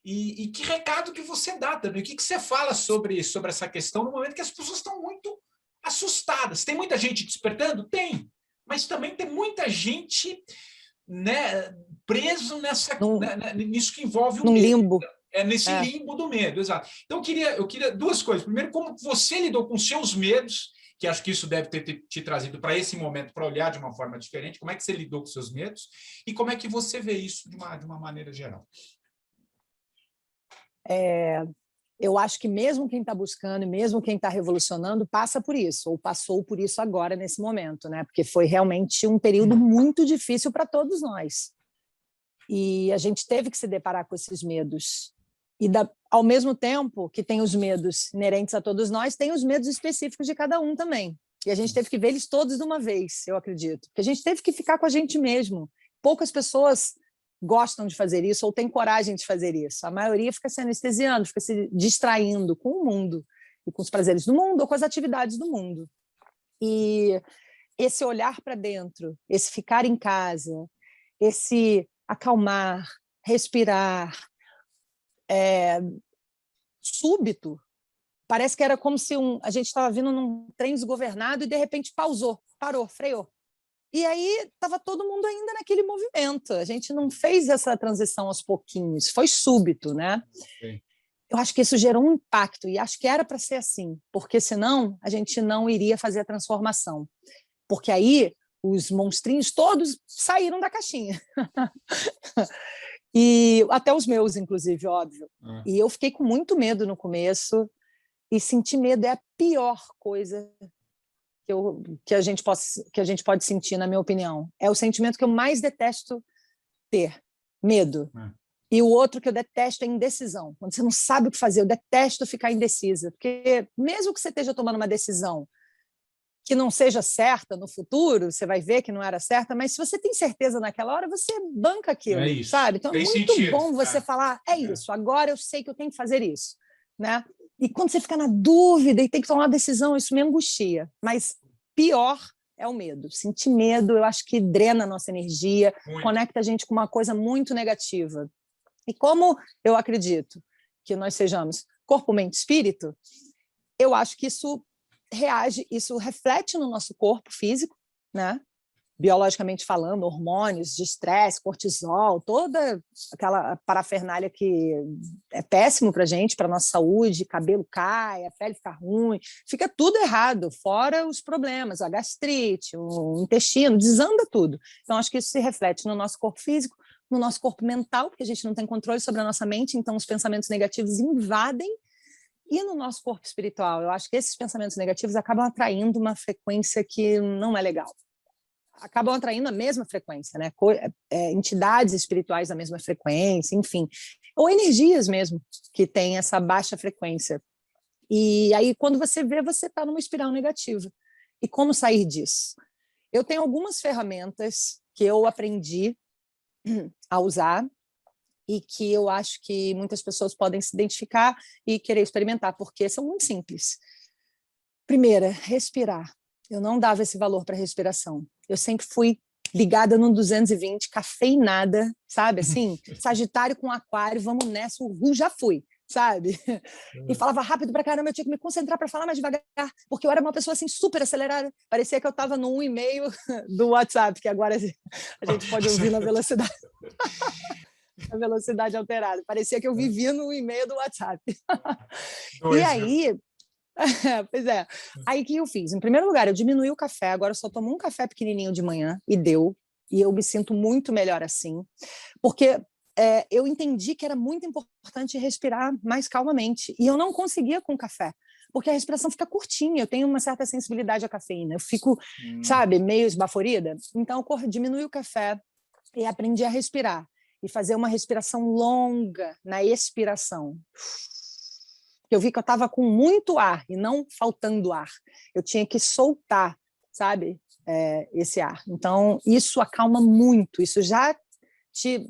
E que recado que você dá também? O que você fala sobre essa questão no momento que as pessoas estão muito assustadas? Tem muita gente despertando? Tem. Mas também tem muita gente, né, preso nisso que envolve o medo. Limbo. Nesse limbo do medo, exato. Então, eu queria duas coisas. Primeiro, como você lidou com seus medos, que acho que isso deve ter te trazido para esse momento, para olhar de uma forma diferente. Como é que você lidou com seus medos? E como é que você vê isso de uma maneira geral? Eu acho que mesmo quem está buscando, mesmo quem está revolucionando, passa por isso, ou passou por isso agora, nesse momento, né? Porque foi realmente um período muito difícil para todos nós. E a gente teve que se deparar com esses medos. E, ao mesmo tempo que tem os medos inerentes a todos nós, tem os medos específicos de cada um também. E a gente teve que ver eles todos de uma vez, eu acredito. Porque a gente teve que ficar com a gente mesmo. Poucas pessoas gostam de fazer isso ou têm coragem de fazer isso. A maioria fica se anestesiando, fica se distraindo com o mundo e com os prazeres do mundo ou com as atividades do mundo. E esse olhar para dentro, esse ficar em casa, esse acalmar, respirar, súbito, parece que era como se a gente estava vindo num trem desgovernado e de repente parou, freou. E aí estava todo mundo ainda naquele movimento. A gente não fez essa transição aos pouquinhos, foi súbito, né? Sim. Eu acho que isso gerou um impacto e acho que era para ser assim, porque senão a gente não iria fazer a transformação. Porque aí os monstrinhos todos saíram da caixinha. E até os meus, inclusive, óbvio. E eu fiquei com muito medo no começo, e sentir medo é a pior coisa que a gente pode sentir, na minha opinião. É o sentimento que eu mais detesto ter, medo. E o outro que eu detesto é indecisão. Quando você não sabe o que fazer, eu detesto ficar indecisa. Porque mesmo que você esteja tomando uma decisão que não seja certa no futuro, você vai ver que não era certa, mas se você tem certeza naquela hora, você banca aquilo, sabe? Então é muito bom você falar, isso, agora eu sei que eu tenho que fazer isso, né? E quando você fica na dúvida e tem que tomar uma decisão, isso me angustia. Mas pior é o medo. Sentir medo, eu acho que drena a nossa energia, conecta a gente com uma coisa muito negativa. E como eu acredito que nós sejamos corpo, mente, espírito, eu acho que isso reflete no nosso corpo físico, né? Biologicamente falando, hormônios de estresse, cortisol, toda aquela parafernália que é péssimo para a gente, para a nossa saúde, cabelo cai, a pele fica ruim, fica tudo errado, fora os problemas, a gastrite, o intestino, desanda tudo. Então, acho que isso se reflete no nosso corpo físico, no nosso corpo mental, porque a gente não tem controle sobre a nossa mente, então os pensamentos negativos invadem. E no nosso corpo espiritual, eu acho que esses pensamentos negativos acabam atraindo uma frequência que não é legal. Acabam atraindo a mesma frequência, né? Entidades espirituais da mesma frequência, enfim. Ou energias mesmo, que têm essa baixa frequência. E aí, quando você vê, você está numa espiral negativa. E como sair disso? Eu tenho algumas ferramentas que eu aprendi a usar e que eu acho que muitas pessoas podem se identificar e querer experimentar, porque são muito simples. Primeira, respirar. Eu não dava esse valor para a respiração. Eu sempre fui ligada no 220, cafeinada, sabe? Assim, Sagitário com Aquário, vamos nessa, já fui, sabe? E falava rápido pra caramba, eu tinha que me concentrar para falar mais devagar, porque eu era uma pessoa assim super acelerada. Parecia que eu estava no 1,5 do WhatsApp, que agora a gente pode ouvir na velocidade. A velocidade alterada. Parecia que eu vivia no 1,5 do WhatsApp. E aí, pois é. Aí o que eu fiz? Em primeiro lugar, eu diminuí o café, agora eu só tomo um café pequenininho de manhã, e deu. E eu me sinto muito melhor assim. Porque eu entendi que era muito importante respirar mais calmamente. E eu não conseguia com o café, porque a respiração fica curtinha. Eu tenho uma certa sensibilidade à cafeína. Eu fico, sabe, meio esbaforida. Então, eu diminui o café e aprendi a respirar. E fazer uma respiração longa na expiração. Eu vi que eu estava com muito ar e não faltando ar. Eu tinha que soltar, sabe, esse ar. Então, isso acalma muito. Isso já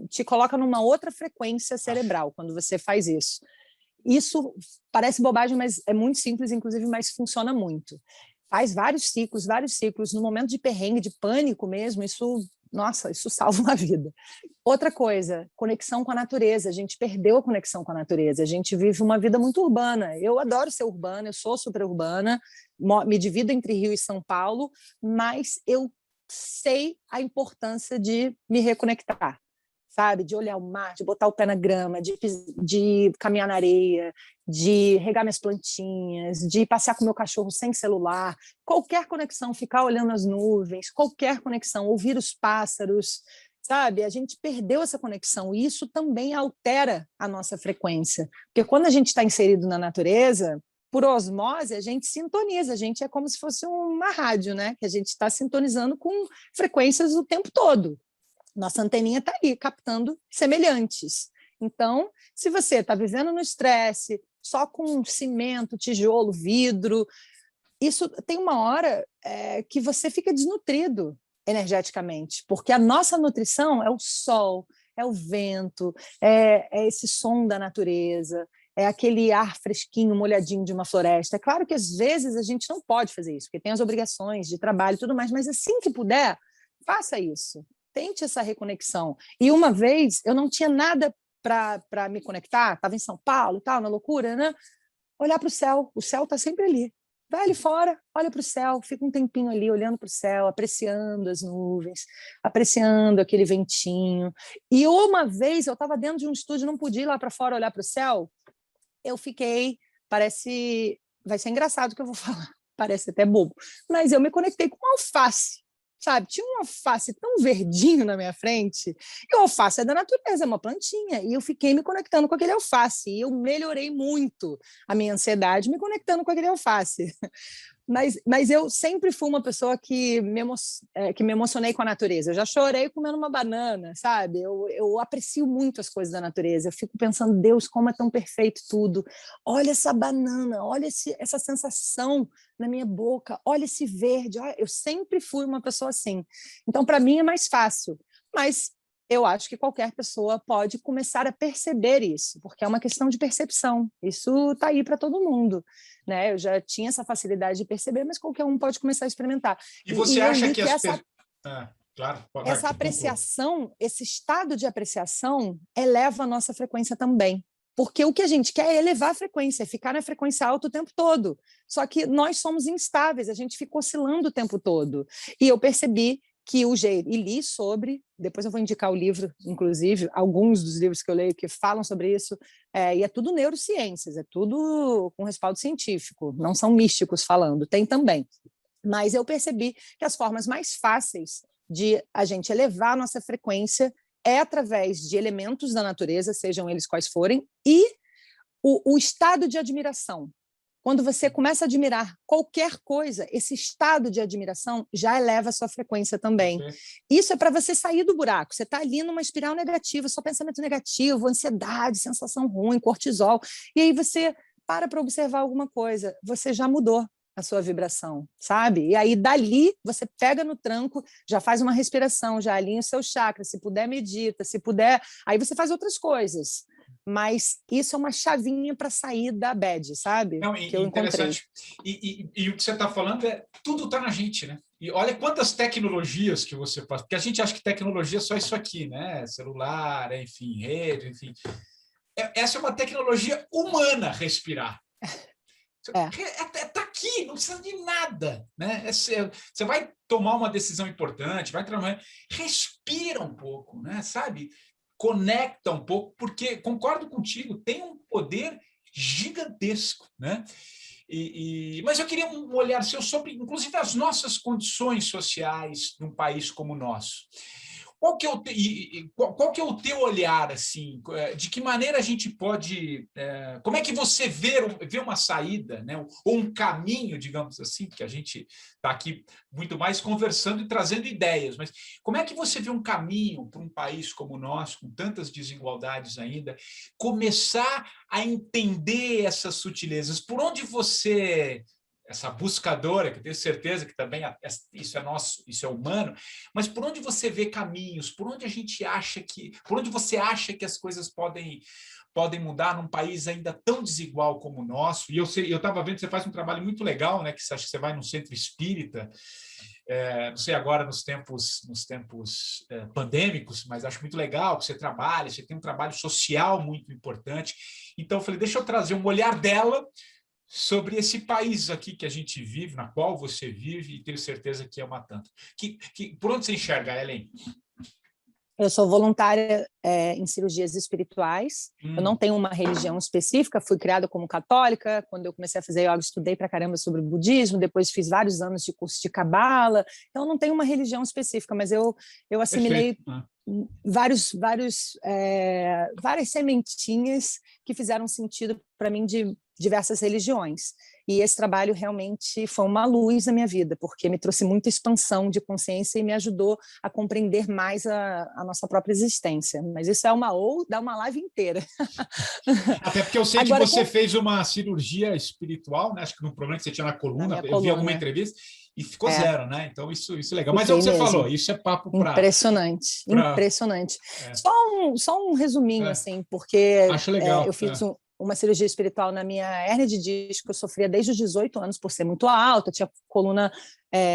te coloca numa outra frequência cerebral quando você faz isso. Isso parece bobagem, mas é muito simples, inclusive, mas funciona muito. Faz vários ciclos. No momento de perrengue, de pânico mesmo, nossa, isso salva uma vida. Outra coisa, conexão com a natureza. A gente perdeu a conexão com a natureza. A gente vive uma vida muito urbana. Eu adoro ser urbana, eu sou super urbana, me divido entre Rio e São Paulo, mas eu sei a importância de me reconectar, sabe? De olhar o mar, de botar o pé na grama, de caminhar na areia, de regar minhas plantinhas, de passear com meu cachorro sem celular, qualquer conexão, ficar olhando as nuvens, qualquer conexão, ouvir os pássaros, sabe? A gente perdeu essa conexão e isso também altera a nossa frequência. Porque quando a gente está inserido na natureza, por osmose, a gente sintoniza, a gente é como se fosse uma rádio, né? Que a gente está sintonizando com frequências o tempo todo. Nossa anteninha está aí, captando semelhantes. Então, se você está vivendo no estresse, só com cimento, tijolo, vidro, isso tem uma hora que você fica desnutrido energeticamente, porque a nossa nutrição é o sol, é o vento, é esse som da natureza, é aquele ar fresquinho, molhadinho de uma floresta. É claro que às vezes a gente não pode fazer isso, porque tem as obrigações de trabalho e tudo mais, mas assim que puder, faça isso. Tente essa reconexão. E uma vez eu não tinha nada para me conectar, estava em São Paulo, tal, na loucura, né? Olhar para o céu está sempre ali. Vai ali fora, olha para o céu, fica um tempinho ali olhando para o céu, apreciando as nuvens, apreciando aquele ventinho. E uma vez eu estava dentro de um estúdio, não podia ir lá para fora olhar para o céu, eu fiquei, vai ser engraçado o que eu vou falar, parece até bobo, mas eu me conectei com alface. Sabe, tinha um alface tão verdinho na minha frente, e o alface é da natureza, é uma plantinha, e eu fiquei me conectando com aquele alface, e eu melhorei muito a minha ansiedade me conectando com aquele alface. Mas eu sempre fui uma pessoa que me emocionei com a natureza. Eu já chorei comendo uma banana, sabe? Eu aprecio muito as coisas da natureza. Eu fico pensando, Deus, como é tão perfeito tudo. Olha essa banana, olha essa sensação na minha boca, olha esse verde. Olha, eu sempre fui uma pessoa assim. Então, para mim, é mais fácil. Mas eu acho que qualquer pessoa pode começar a perceber isso, porque é uma questão de percepção. Isso está aí para todo mundo, né? Eu já tinha essa facilidade de perceber, mas qualquer um pode começar a experimentar. E você acha que claro, essa apreciação, esse estado de apreciação eleva a nossa frequência também. Porque o que a gente quer é elevar a frequência, é ficar na frequência alta o tempo todo. Só que nós somos instáveis, a gente fica oscilando o tempo todo. E eu percebi que o jeito, e li sobre, depois eu vou indicar o livro, inclusive, alguns dos livros que eu leio que falam sobre isso, e é tudo neurociências, é tudo com respaldo científico, não são místicos falando, tem também. Mas eu percebi que as formas mais fáceis de a gente elevar a nossa frequência é através de elementos da natureza, sejam eles quais forem, e o estado de admiração. Quando você começa a admirar qualquer coisa, esse estado de admiração já eleva a sua frequência também. Isso é para você sair do buraco. Você está ali numa espiral negativa, só pensamento negativo, ansiedade, sensação ruim, cortisol. E aí você para observar alguma coisa. Você já mudou a sua vibração, sabe? E aí, dali, você pega no tranco, já faz uma respiração, já alinha o seu chakra, se puder, medita, se puder... Aí você faz outras coisas. Mas isso é uma chavinha para sair da bad, sabe? Não, que eu interessante. encontrei. E o que você está falando tudo está na gente, né? E olha quantas tecnologias que você faz, porque a gente acha que tecnologia é só isso aqui, né? Celular, enfim, rede, enfim. Essa é uma tecnologia humana, respirar. É. Está aqui, não precisa de nada, né? Você vai tomar uma decisão importante, vai trabalhar, respira um pouco, né? Sabe? Conecta um pouco, porque concordo contigo, tem um poder gigantesco, né? Mas eu queria um olhar seu sobre, inclusive, as nossas condições sociais num país como o nosso. Qual que é o teu olhar, assim? De que maneira a gente pode... Como é que você vê uma saída, né? Ou um caminho, digamos assim, que a gente está aqui muito mais conversando e trazendo ideias, mas como é que você vê um caminho para um país como o nosso, com tantas desigualdades ainda, começar a entender essas sutilezas? Por onde você... essa buscadora, que eu tenho certeza que também isso é nosso, isso é humano, mas por onde você vê caminhos, por onde por onde você acha que as coisas podem mudar num país ainda tão desigual como o nosso? E eu estava vendo que você faz um trabalho muito legal, né? Que você acha que você vai num centro espírita, não sei agora nos tempos pandêmicos, mas acho muito legal que você trabalha, você tem um trabalho social muito importante. Então eu falei, deixa eu trazer um olhar dela sobre esse país aqui que a gente vive, na qual você vive, e tenho certeza que ama tanto. Por onde você enxerga, Ellen? Eu sou voluntária em cirurgias espirituais. Eu não tenho uma religião específica, fui criada como católica. Quando eu comecei a fazer yoga, estudei pra caramba sobre o budismo, depois fiz vários anos de curso de cabala. Então, não tenho uma religião específica, mas eu assimilei várias sementinhas que fizeram sentido para mim de diversas religiões. E esse trabalho realmente foi uma luz na minha vida, porque me trouxe muita expansão de consciência e me ajudou a compreender mais a nossa própria existência. Mas isso dá uma live inteira. Até porque eu sei que você fez uma cirurgia espiritual, né? Acho que no problema que você tinha na coluna, eu vi alguma entrevista, e ficou zero, né? Então, isso é legal. Mas é o que você falou, isso é papo para... Impressionante. Só um resuminho, assim, porque acho legal. Eu fiz uma cirurgia espiritual na minha hérnia de disco, eu sofria desde os 18 anos por ser muito alta, tinha coluna,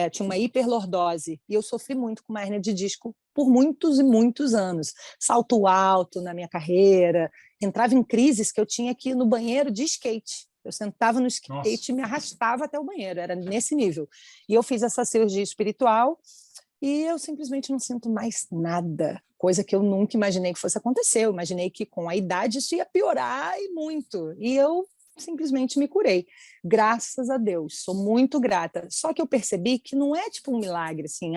tinha uma hiperlordose, e eu sofri muito com uma hérnia de disco por muitos e muitos anos. Salto alto na minha carreira, entrava em crises que eu tinha que ir no banheiro de skate. Eu sentava no skate e me arrastava até o banheiro, era nesse nível. E eu fiz essa cirurgia espiritual e eu simplesmente não sinto mais nada, coisa que eu nunca imaginei que fosse acontecer. Eu imaginei que com a idade isso ia piorar e muito. E eu simplesmente me curei. Graças a Deus, sou muito grata. Só que eu percebi que não é tipo um milagre, assim,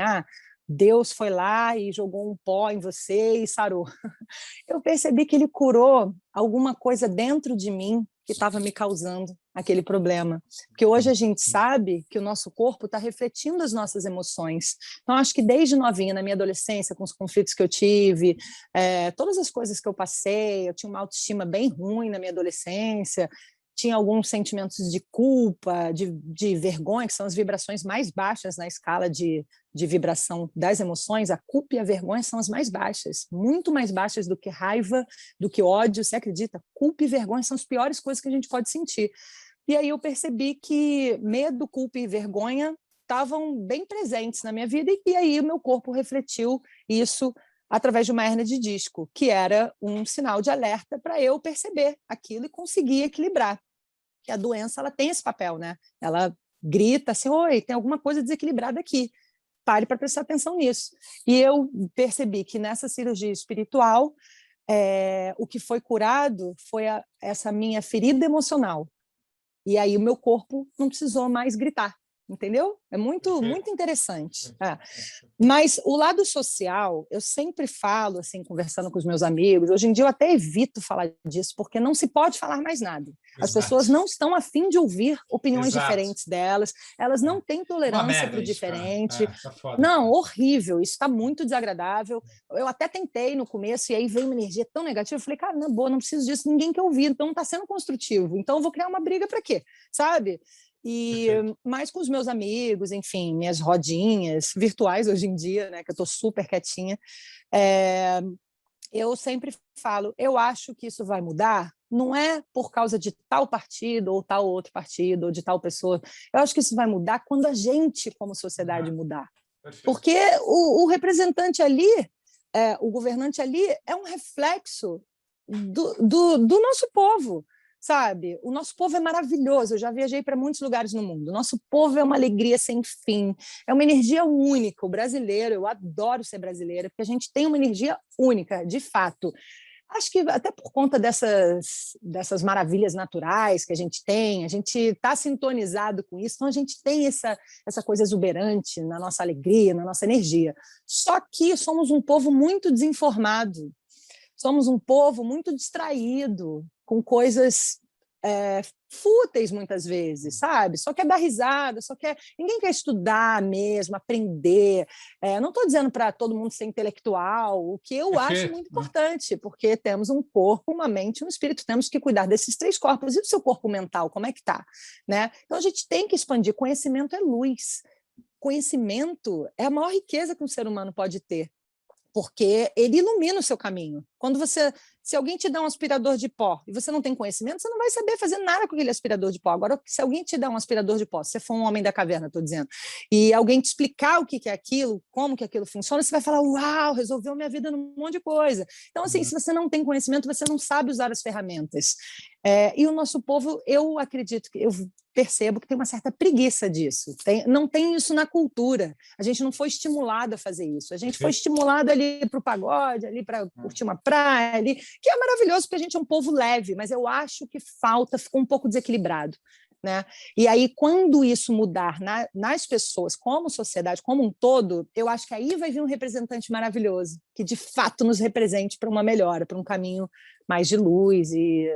Deus foi lá e jogou um pó em você e sarou. Eu percebi que ele curou alguma coisa dentro de mim que estava me causando aquele problema. Porque hoje a gente sabe que o nosso corpo está refletindo as nossas emoções. Então, acho que desde novinha, na minha adolescência, com os conflitos que eu tive, todas as coisas que eu passei, eu tinha uma autoestima bem ruim na minha adolescência, tinha alguns sentimentos de culpa, de vergonha, que são as vibrações mais baixas na escala de vibração das emoções. A culpa e a vergonha são as mais baixas, muito mais baixas do que raiva, do que ódio. Você acredita? Culpa e vergonha são as piores coisas que a gente pode sentir. E aí eu percebi que medo, culpa e vergonha estavam bem presentes na minha vida, e aí o meu corpo refletiu isso através de uma hérnia de disco, que era um sinal de alerta para eu perceber aquilo e conseguir equilibrar. Que a doença ela tem esse papel, né? Ela grita assim, oi, tem alguma coisa desequilibrada aqui. Pare para prestar atenção nisso. E eu percebi que nessa cirurgia espiritual, o que foi curado foi essa minha ferida emocional. E aí o meu corpo não precisou mais gritar, entendeu? É muito interessante. Mas o lado social, eu sempre falo, assim, conversando com os meus amigos, hoje em dia eu até evito falar disso, porque não se pode falar mais nada. As pessoas não estão a fim de ouvir opiniões diferentes delas, elas não têm tolerância para o diferente. Não, horrível, isso está muito desagradável. Eu até tentei no começo, e aí veio uma energia tão negativa, eu falei, cara, não, boa, não preciso disso, ninguém quer ouvir, então não está sendo construtivo, então eu vou criar uma briga para quê? Sabe? E mais com os meus amigos, enfim, minhas rodinhas virtuais hoje em dia, né, que eu estou super quietinha, Eu sempre falo, eu acho que isso vai mudar, não é por causa de tal partido ou tal outro partido ou de tal pessoa. Eu acho que isso vai mudar quando a gente, como sociedade, mudar. Perfeito. Porque o representante ali, o governante ali, é um reflexo do nosso povo, sabe? O nosso povo é maravilhoso. Eu já viajei para muitos lugares no mundo. O nosso povo é uma alegria sem fim, é uma energia única. O brasileiro, eu adoro ser brasileira, porque a gente tem uma energia única, de fato. Acho que até por conta dessas maravilhas naturais que a gente está sintonizado com isso, então a gente tem essa coisa exuberante na nossa alegria, na nossa energia. Só que somos um povo muito desinformado, somos um povo muito distraído, com coisas fúteis muitas vezes, sabe? Só quer dar risada, ninguém quer estudar mesmo, aprender. Não estou dizendo para todo mundo ser intelectual, o que eu acho muito importante, porque temos um corpo, uma mente e um espírito, temos que cuidar desses 3 corpos. E do seu corpo mental, como é que está? Né? Então, a gente tem que expandir. Conhecimento é luz. Conhecimento é a maior riqueza que um ser humano pode ter, porque ele ilumina o seu caminho. Se alguém te dá um aspirador de pó e você não tem conhecimento, você não vai saber fazer nada com aquele aspirador de pó. Agora, se alguém te dá um aspirador de pó, se você for um homem da caverna, estou dizendo, e alguém te explicar o que é aquilo, como que aquilo funciona, você vai falar, uau, resolveu minha vida num monte de coisa. Então, assim, se você não tem conhecimento, você não sabe usar as ferramentas. E o nosso povo, eu acredito, eu percebo que tem uma certa preguiça disso. Não tem isso na cultura. A gente não foi estimulado a fazer isso. A gente foi estimulado ali para o pagode, ali para curtir uma praia, ali, que é maravilhoso, porque a gente é um povo leve, mas eu acho que ficou um pouco desequilibrado. Né? E aí, quando isso mudar nas pessoas, como sociedade, como um todo, eu acho que aí vai vir um representante maravilhoso, que de fato nos represente para uma melhora, para um caminho mais de luz e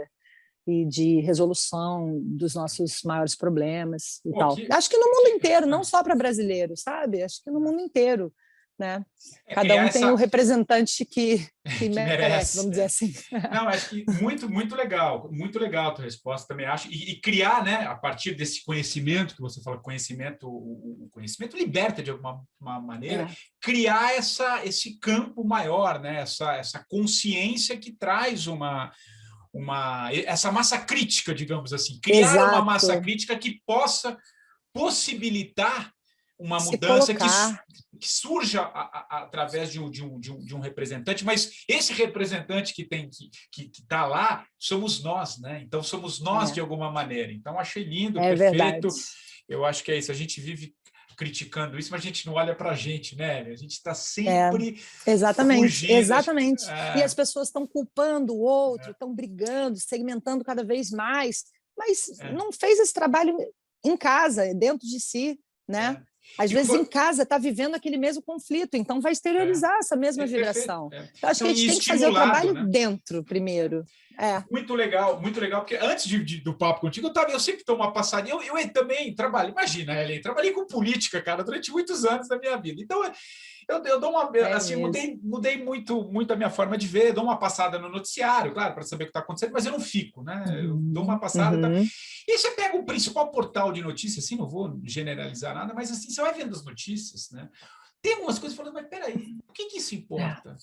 de resolução dos nossos maiores problemas e tal. Acho que no mundo inteiro, não só para brasileiros, sabe? Acho que no mundo inteiro. Né? Cada um tem o representante que merece, vamos dizer assim. Não, acho que muito legal a tua resposta, também acho, e criar, né, a partir desse conhecimento que você fala, o conhecimento liberta de alguma maneira, criar esse campo maior, né, essa consciência que traz essa massa crítica, digamos assim, criar uma massa crítica que possa possibilitar uma mudança que surja através de um representante, mas esse representante que está lá somos nós, né? Então somos nós de alguma maneira. Então achei lindo, perfeito. Verdade. Eu acho que é isso. A gente vive criticando isso, mas a gente não olha para a gente, né? A gente está sempre exatamente. E as pessoas estão culpando o outro, estão brigando, segmentando cada vez mais, mas não fez esse trabalho em casa, dentro de si, né? Às vezes em casa está vivendo aquele mesmo conflito, então vai exteriorizar essa mesma vibração. Então, acho que a gente tem que fazer o trabalho dentro primeiro. Muito legal, porque antes do papo contigo, eu sempre dou uma passadinha. Eu também trabalho, imagina, Helen, trabalhei com política, cara, durante muitos anos da minha vida. Então, eu dou uma. Assim, mudei muito a minha forma de ver, dou uma passada no noticiário, claro, para saber o que está acontecendo, mas eu não fico, né? Eu dou uma passada. Tá? E você pega o principal portal de notícias, assim, não vou generalizar nada, mas assim, você vai vendo as notícias, né? Tem algumas coisas falando, mas peraí, por que isso importa?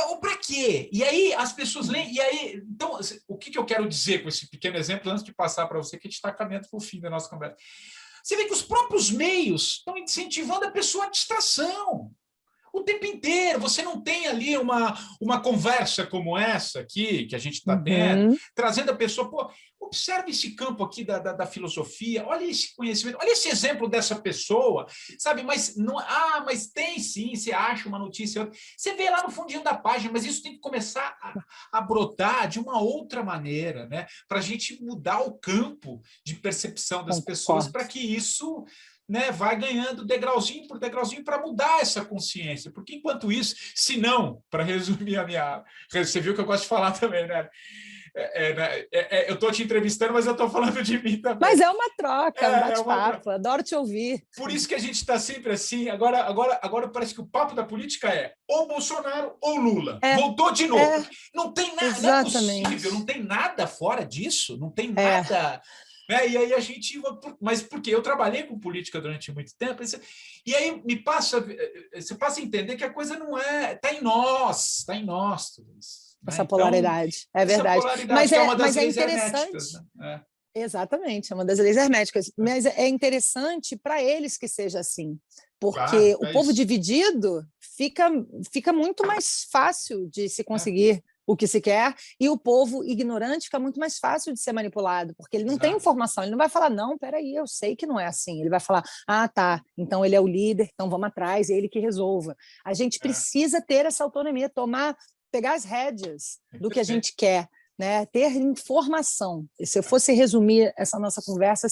Ou para quê? E aí as pessoas leem, e aí, então, o que eu quero dizer com esse pequeno exemplo, antes de passar para você, que a gente está caminhando para o fim da nossa conversa? Você vê que os próprios meios estão incentivando a pessoa à distração. O tempo inteiro, você não tem ali uma conversa como essa aqui, que a gente está tendo, trazendo a pessoa, observe esse campo aqui da filosofia, olha esse conhecimento, olha esse exemplo dessa pessoa, sabe, mas tem sim, você acha uma notícia, você vê lá no fundinho da página, mas isso tem que começar a brotar de uma outra maneira, né, para a gente mudar o campo de percepção das pessoas, para que isso... Né, vai ganhando degrauzinho por degrauzinho para mudar essa consciência. Porque, enquanto isso, se não, para resumir a minha... Você viu que eu gosto de falar também, né? Eu estou te entrevistando, mas eu estou falando de mim também. Mas é uma troca, um bate-papo, adoro te ouvir. Por isso que a gente está sempre assim. Agora parece que o papo da política é ou Bolsonaro ou Lula. Voltou de novo. Não tem nada, não é possível, não tem nada fora disso, não tem nada... né? E aí a gente... Mas porque eu trabalhei com política durante muito tempo, e aí você passa a entender que a coisa não é... Está em nós tudo isso. Né? Essa polaridade, então, é verdade. Essa polaridade, que é uma das leis interessante. herméticas. Né? Exatamente, é uma das leis herméticas. Mas é interessante para eles que seja assim, porque o povo dividido fica muito mais fácil de se conseguir o que se quer, e o povo ignorante fica muito mais fácil de ser manipulado, porque ele não tem informação, ele não vai falar, não, peraí, eu sei que não é assim. Ele vai falar, tá, então ele é o líder, então vamos atrás, é ele que resolva. A gente precisa ter essa autonomia, pegar as rédeas do que a gente quer, né? Ter informação. E se eu fosse resumir essa nossa conversa,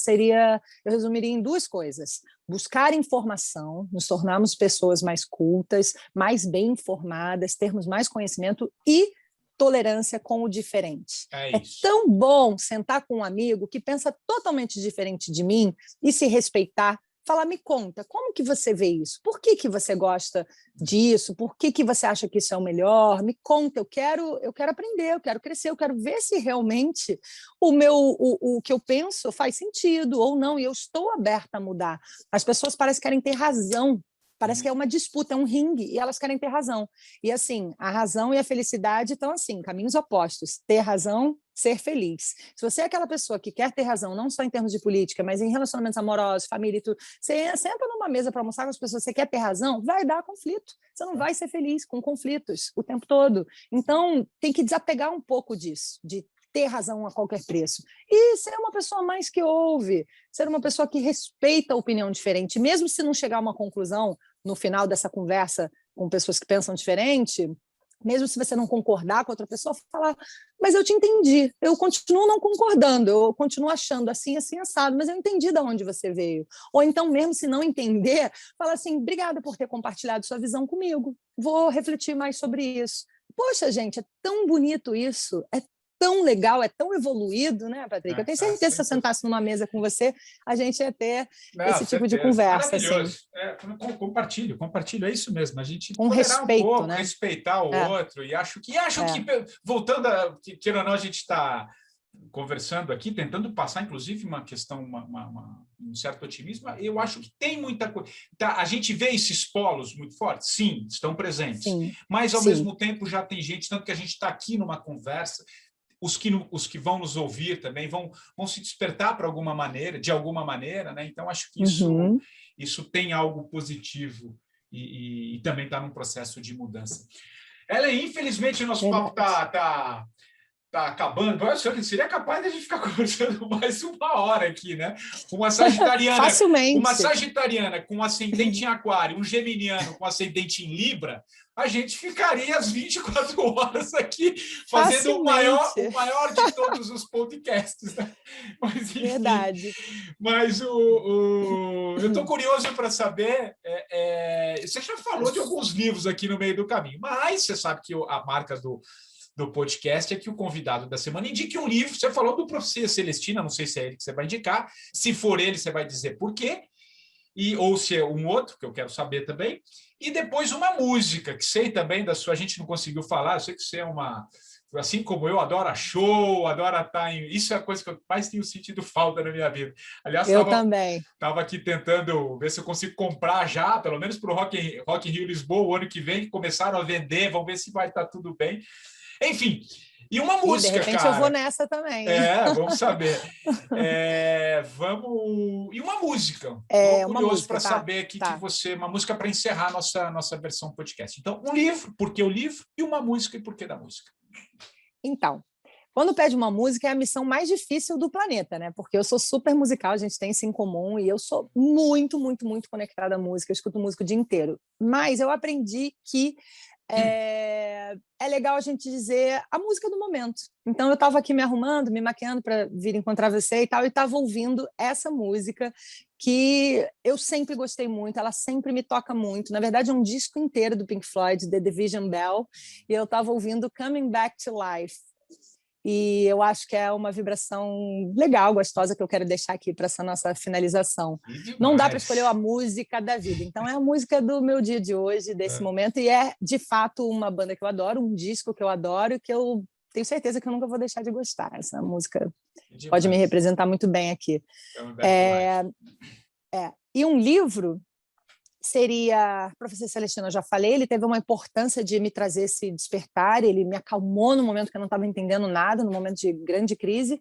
eu resumiria em 2 coisas: buscar informação, nos tornarmos pessoas mais cultas, mais bem informadas, termos mais conhecimento e tolerância com o diferente. É tão bom sentar com um amigo que pensa totalmente diferente de mim e se respeitar. Falar, me conta, como que você vê isso? Por que você gosta disso? Por que você acha que isso é o melhor? Me conta, eu quero aprender, eu quero crescer, eu quero ver se realmente o que eu penso faz sentido ou não, e eu estou aberta a mudar. As pessoas parecem que querem ter razão, parece que é uma disputa, é um ringue, e elas querem ter razão. E assim, a razão e a felicidade estão assim, caminhos opostos. Ter razão, ser feliz. Se você é aquela pessoa que quer ter razão, não só em termos de política, mas em relacionamentos amorosos, família e tudo, você senta numa mesa para almoçar com as pessoas, você quer ter razão, vai dar conflito. Você não vai ser feliz com conflitos o tempo todo. Então, tem que desapegar um pouco disso, de ter razão a qualquer preço. E ser uma pessoa mais que ouve, ser uma pessoa que respeita a opinião diferente, mesmo se não chegar a uma conclusão no final dessa conversa com pessoas que pensam diferente, mesmo se você não concordar com outra pessoa, falar, mas eu te entendi, eu continuo não concordando, eu continuo achando assim, assim, assado, mas eu entendi de onde você veio. Ou então, mesmo se não entender, fala assim, obrigada por ter compartilhado sua visão comigo, vou refletir mais sobre isso. Poxa, gente, é tão bonito isso, é tão legal, é tão evoluído, né, Patrick? Eu tenho certeza que se eu sentasse numa mesa com você, a gente ia ter esse tipo de conversa. Maravilhoso. Assim. Compartilho, é isso mesmo. A gente tolerar respeito, um pouco, né? Respeitar o outro, e acho que, voltando queira ou não, a gente está conversando aqui, tentando passar, inclusive, uma questão, um certo otimismo. Eu acho que tem muita coisa. A gente vê esses polos muito fortes? Sim, estão presentes. Sim, mas, ao mesmo tempo, já tem gente, tanto que a gente está aqui numa conversa, os que vão nos ouvir também vão se despertar de alguma maneira, né? Então, acho que isso tem algo positivo e também está num processo de mudança. Ellen, infelizmente, o nosso papo está acabando. Eu acho que seria capaz de a gente ficar conversando mais 1 hora aqui, né? Uma sagitariana, facilmente. Uma sagitariana com ascendente em aquário, um geminiano com ascendente em Libra, a gente ficaria às 24 horas aqui fazendo o maior de todos os podcasts, né? Mas, enfim, verdade. Mas eu estou curioso para saber, você já falou de alguns livros aqui no meio do caminho, mas você sabe que a marca do podcast é que o convidado da semana indique um livro. Você falou do Profecia Celestina, não sei se é ele que você vai indicar. Se for ele, você vai dizer por quê. Ou se é um outro, que eu quero saber também. E depois uma música, que sei também da sua... A gente não conseguiu falar, eu sei que você é assim como eu, adora show, adora estar em... Isso é a coisa que eu mais tenho sentido falta na minha vida. Aliás, também. Estava aqui tentando ver se eu consigo comprar já, pelo menos para o Rock in Rio Lisboa, o ano que vem, que começaram a vender, vamos ver se vai estar tudo bem. Enfim, e uma música, de repente, cara. eu vou nessa também. Vamos saber. E uma música. Estou curioso para saber aqui que você... Uma música para encerrar a nossa versão podcast. Então, um livro, por que o livro? E uma música, e por que da música? Então, quando pede uma música, é a missão mais difícil do planeta, né? Porque eu sou super musical, a gente tem isso em comum, e eu sou muito, muito, muito conectada à música, eu escuto música o dia inteiro. Mas eu aprendi que é legal a gente dizer a música do momento. Então, eu estava aqui me arrumando, me maquiando para vir encontrar você e tal, e estava ouvindo essa música que eu sempre gostei muito, ela sempre me toca muito. Na verdade, é um disco inteiro do Pink Floyd, The Division Bell, e eu estava ouvindo Coming Back to Life. E eu acho que é uma vibração legal, gostosa, que eu quero deixar aqui para essa nossa finalização. Não dá para escolher a música da vida. Então, é a música do meu dia de hoje, desse momento. E é, de fato, uma banda que eu adoro, um disco que eu adoro, que eu tenho certeza que eu nunca vou deixar de gostar. Essa música Demais. pode me representar muito bem aqui. E um livro seria, Professor Celestino, eu já falei, ele teve uma importância de me trazer esse despertar, ele me acalmou no momento que eu não estava entendendo nada, no momento de grande crise.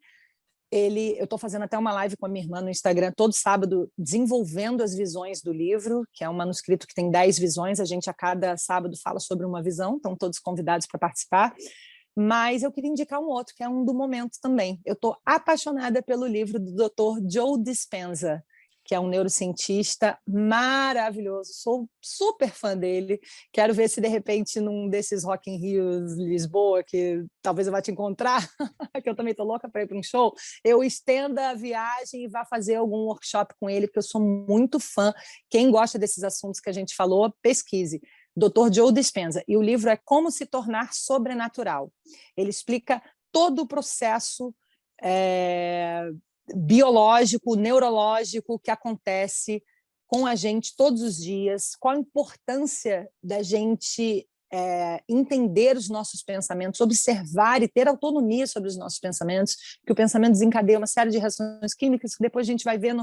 Eu estou fazendo até uma live com a minha irmã no Instagram todo sábado, desenvolvendo as visões do livro, que é um manuscrito que tem 10 visões, a gente a cada sábado fala sobre uma visão, estão todos convidados para participar. Mas eu queria indicar um outro, que é um do momento também. Eu estou apaixonada pelo livro do Dr. Joe Dispenza, que é um neurocientista maravilhoso, sou super fã dele, quero ver se de repente num desses Rock in Rio Lisboa, que talvez eu vá te encontrar, que eu também estou louca para ir para um show, eu estenda a viagem e vá fazer algum workshop com ele, porque eu sou muito fã. Quem gosta desses assuntos que a gente falou, pesquise. Dr. Joe Dispenza, e o livro é Como se tornar sobrenatural. Ele explica todo o processo biológico, neurológico que acontece com a gente todos os dias, qual a importância da gente entender os nossos pensamentos, observar e ter autonomia sobre os nossos pensamentos, que o pensamento desencadeia uma série de reações químicas que depois a gente vai ver,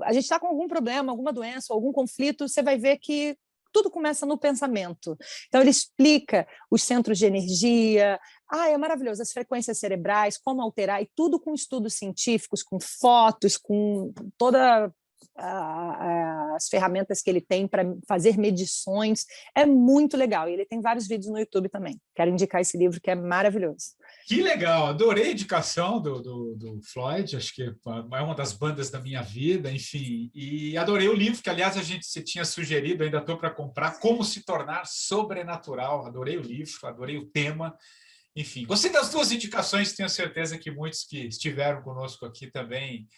a gente está com algum problema, alguma doença, algum conflito, você vai ver que tudo começa no pensamento. Então, ele explica os centros de energia, é maravilhoso, as frequências cerebrais, como alterar, e tudo com estudos científicos, com fotos, com todas as ferramentas que ele tem para fazer medições. É muito legal, e ele tem vários vídeos no YouTube também. Quero indicar esse livro, que é maravilhoso. Que legal, adorei a indicação do Floyd, acho que é uma das bandas da minha vida, enfim, e adorei o livro, que aliás você tinha sugerido, ainda estou para comprar, Como se tornar sobrenatural. Adorei o livro, adorei o tema, enfim, gostei das duas indicações, tenho certeza que muitos que estiveram conosco aqui também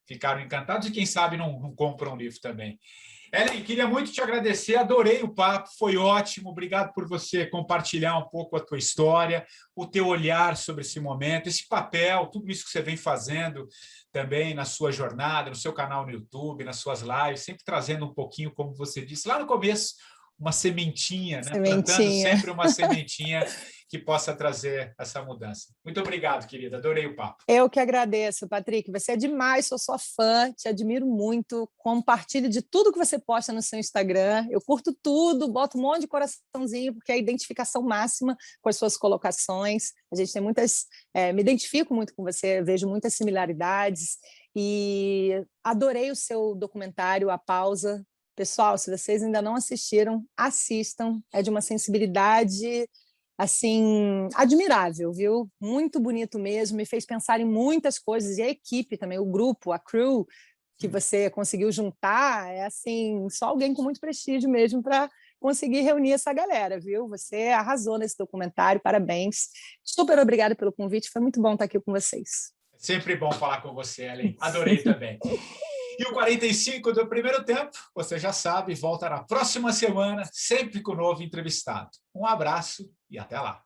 ficaram encantados e quem sabe não compram o livro também. Ellen, queria muito te agradecer, adorei o papo, foi ótimo, obrigado por você compartilhar um pouco a tua história, o teu olhar sobre esse momento, esse papel, tudo isso que você vem fazendo também na sua jornada, no seu canal no YouTube, nas suas lives, sempre trazendo um pouquinho, como você disse lá no começo, uma sementinha, né? Plantando sempre uma sementinha que possa trazer essa mudança. Muito obrigado, querida, adorei o papo. Eu que agradeço, Patrick, você é demais, sou sua fã, te admiro muito, compartilho de tudo que você posta no seu Instagram, eu curto tudo, boto um monte de coraçãozinho, porque é a identificação máxima com as suas colocações, a gente tem muitas, me identifico muito com você, vejo muitas similaridades, e adorei o seu documentário, A Pausa. Pessoal, se vocês ainda não assistiram, assistam, é de uma sensibilidade assim, admirável, viu? Muito bonito mesmo, me fez pensar em muitas coisas, e a equipe também, o grupo, a crew que você conseguiu juntar, é assim, só alguém com muito prestígio mesmo para conseguir reunir essa galera, viu? Você arrasou nesse documentário, parabéns. Super obrigada pelo convite, foi muito bom estar aqui com vocês. Sempre bom falar com você, Ellen, adorei também. E o 45 do primeiro tempo, você já sabe, volta na próxima semana, sempre com um novo entrevistado. Um abraço e até lá.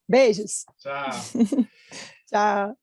Beijos. Tchau. Tchau.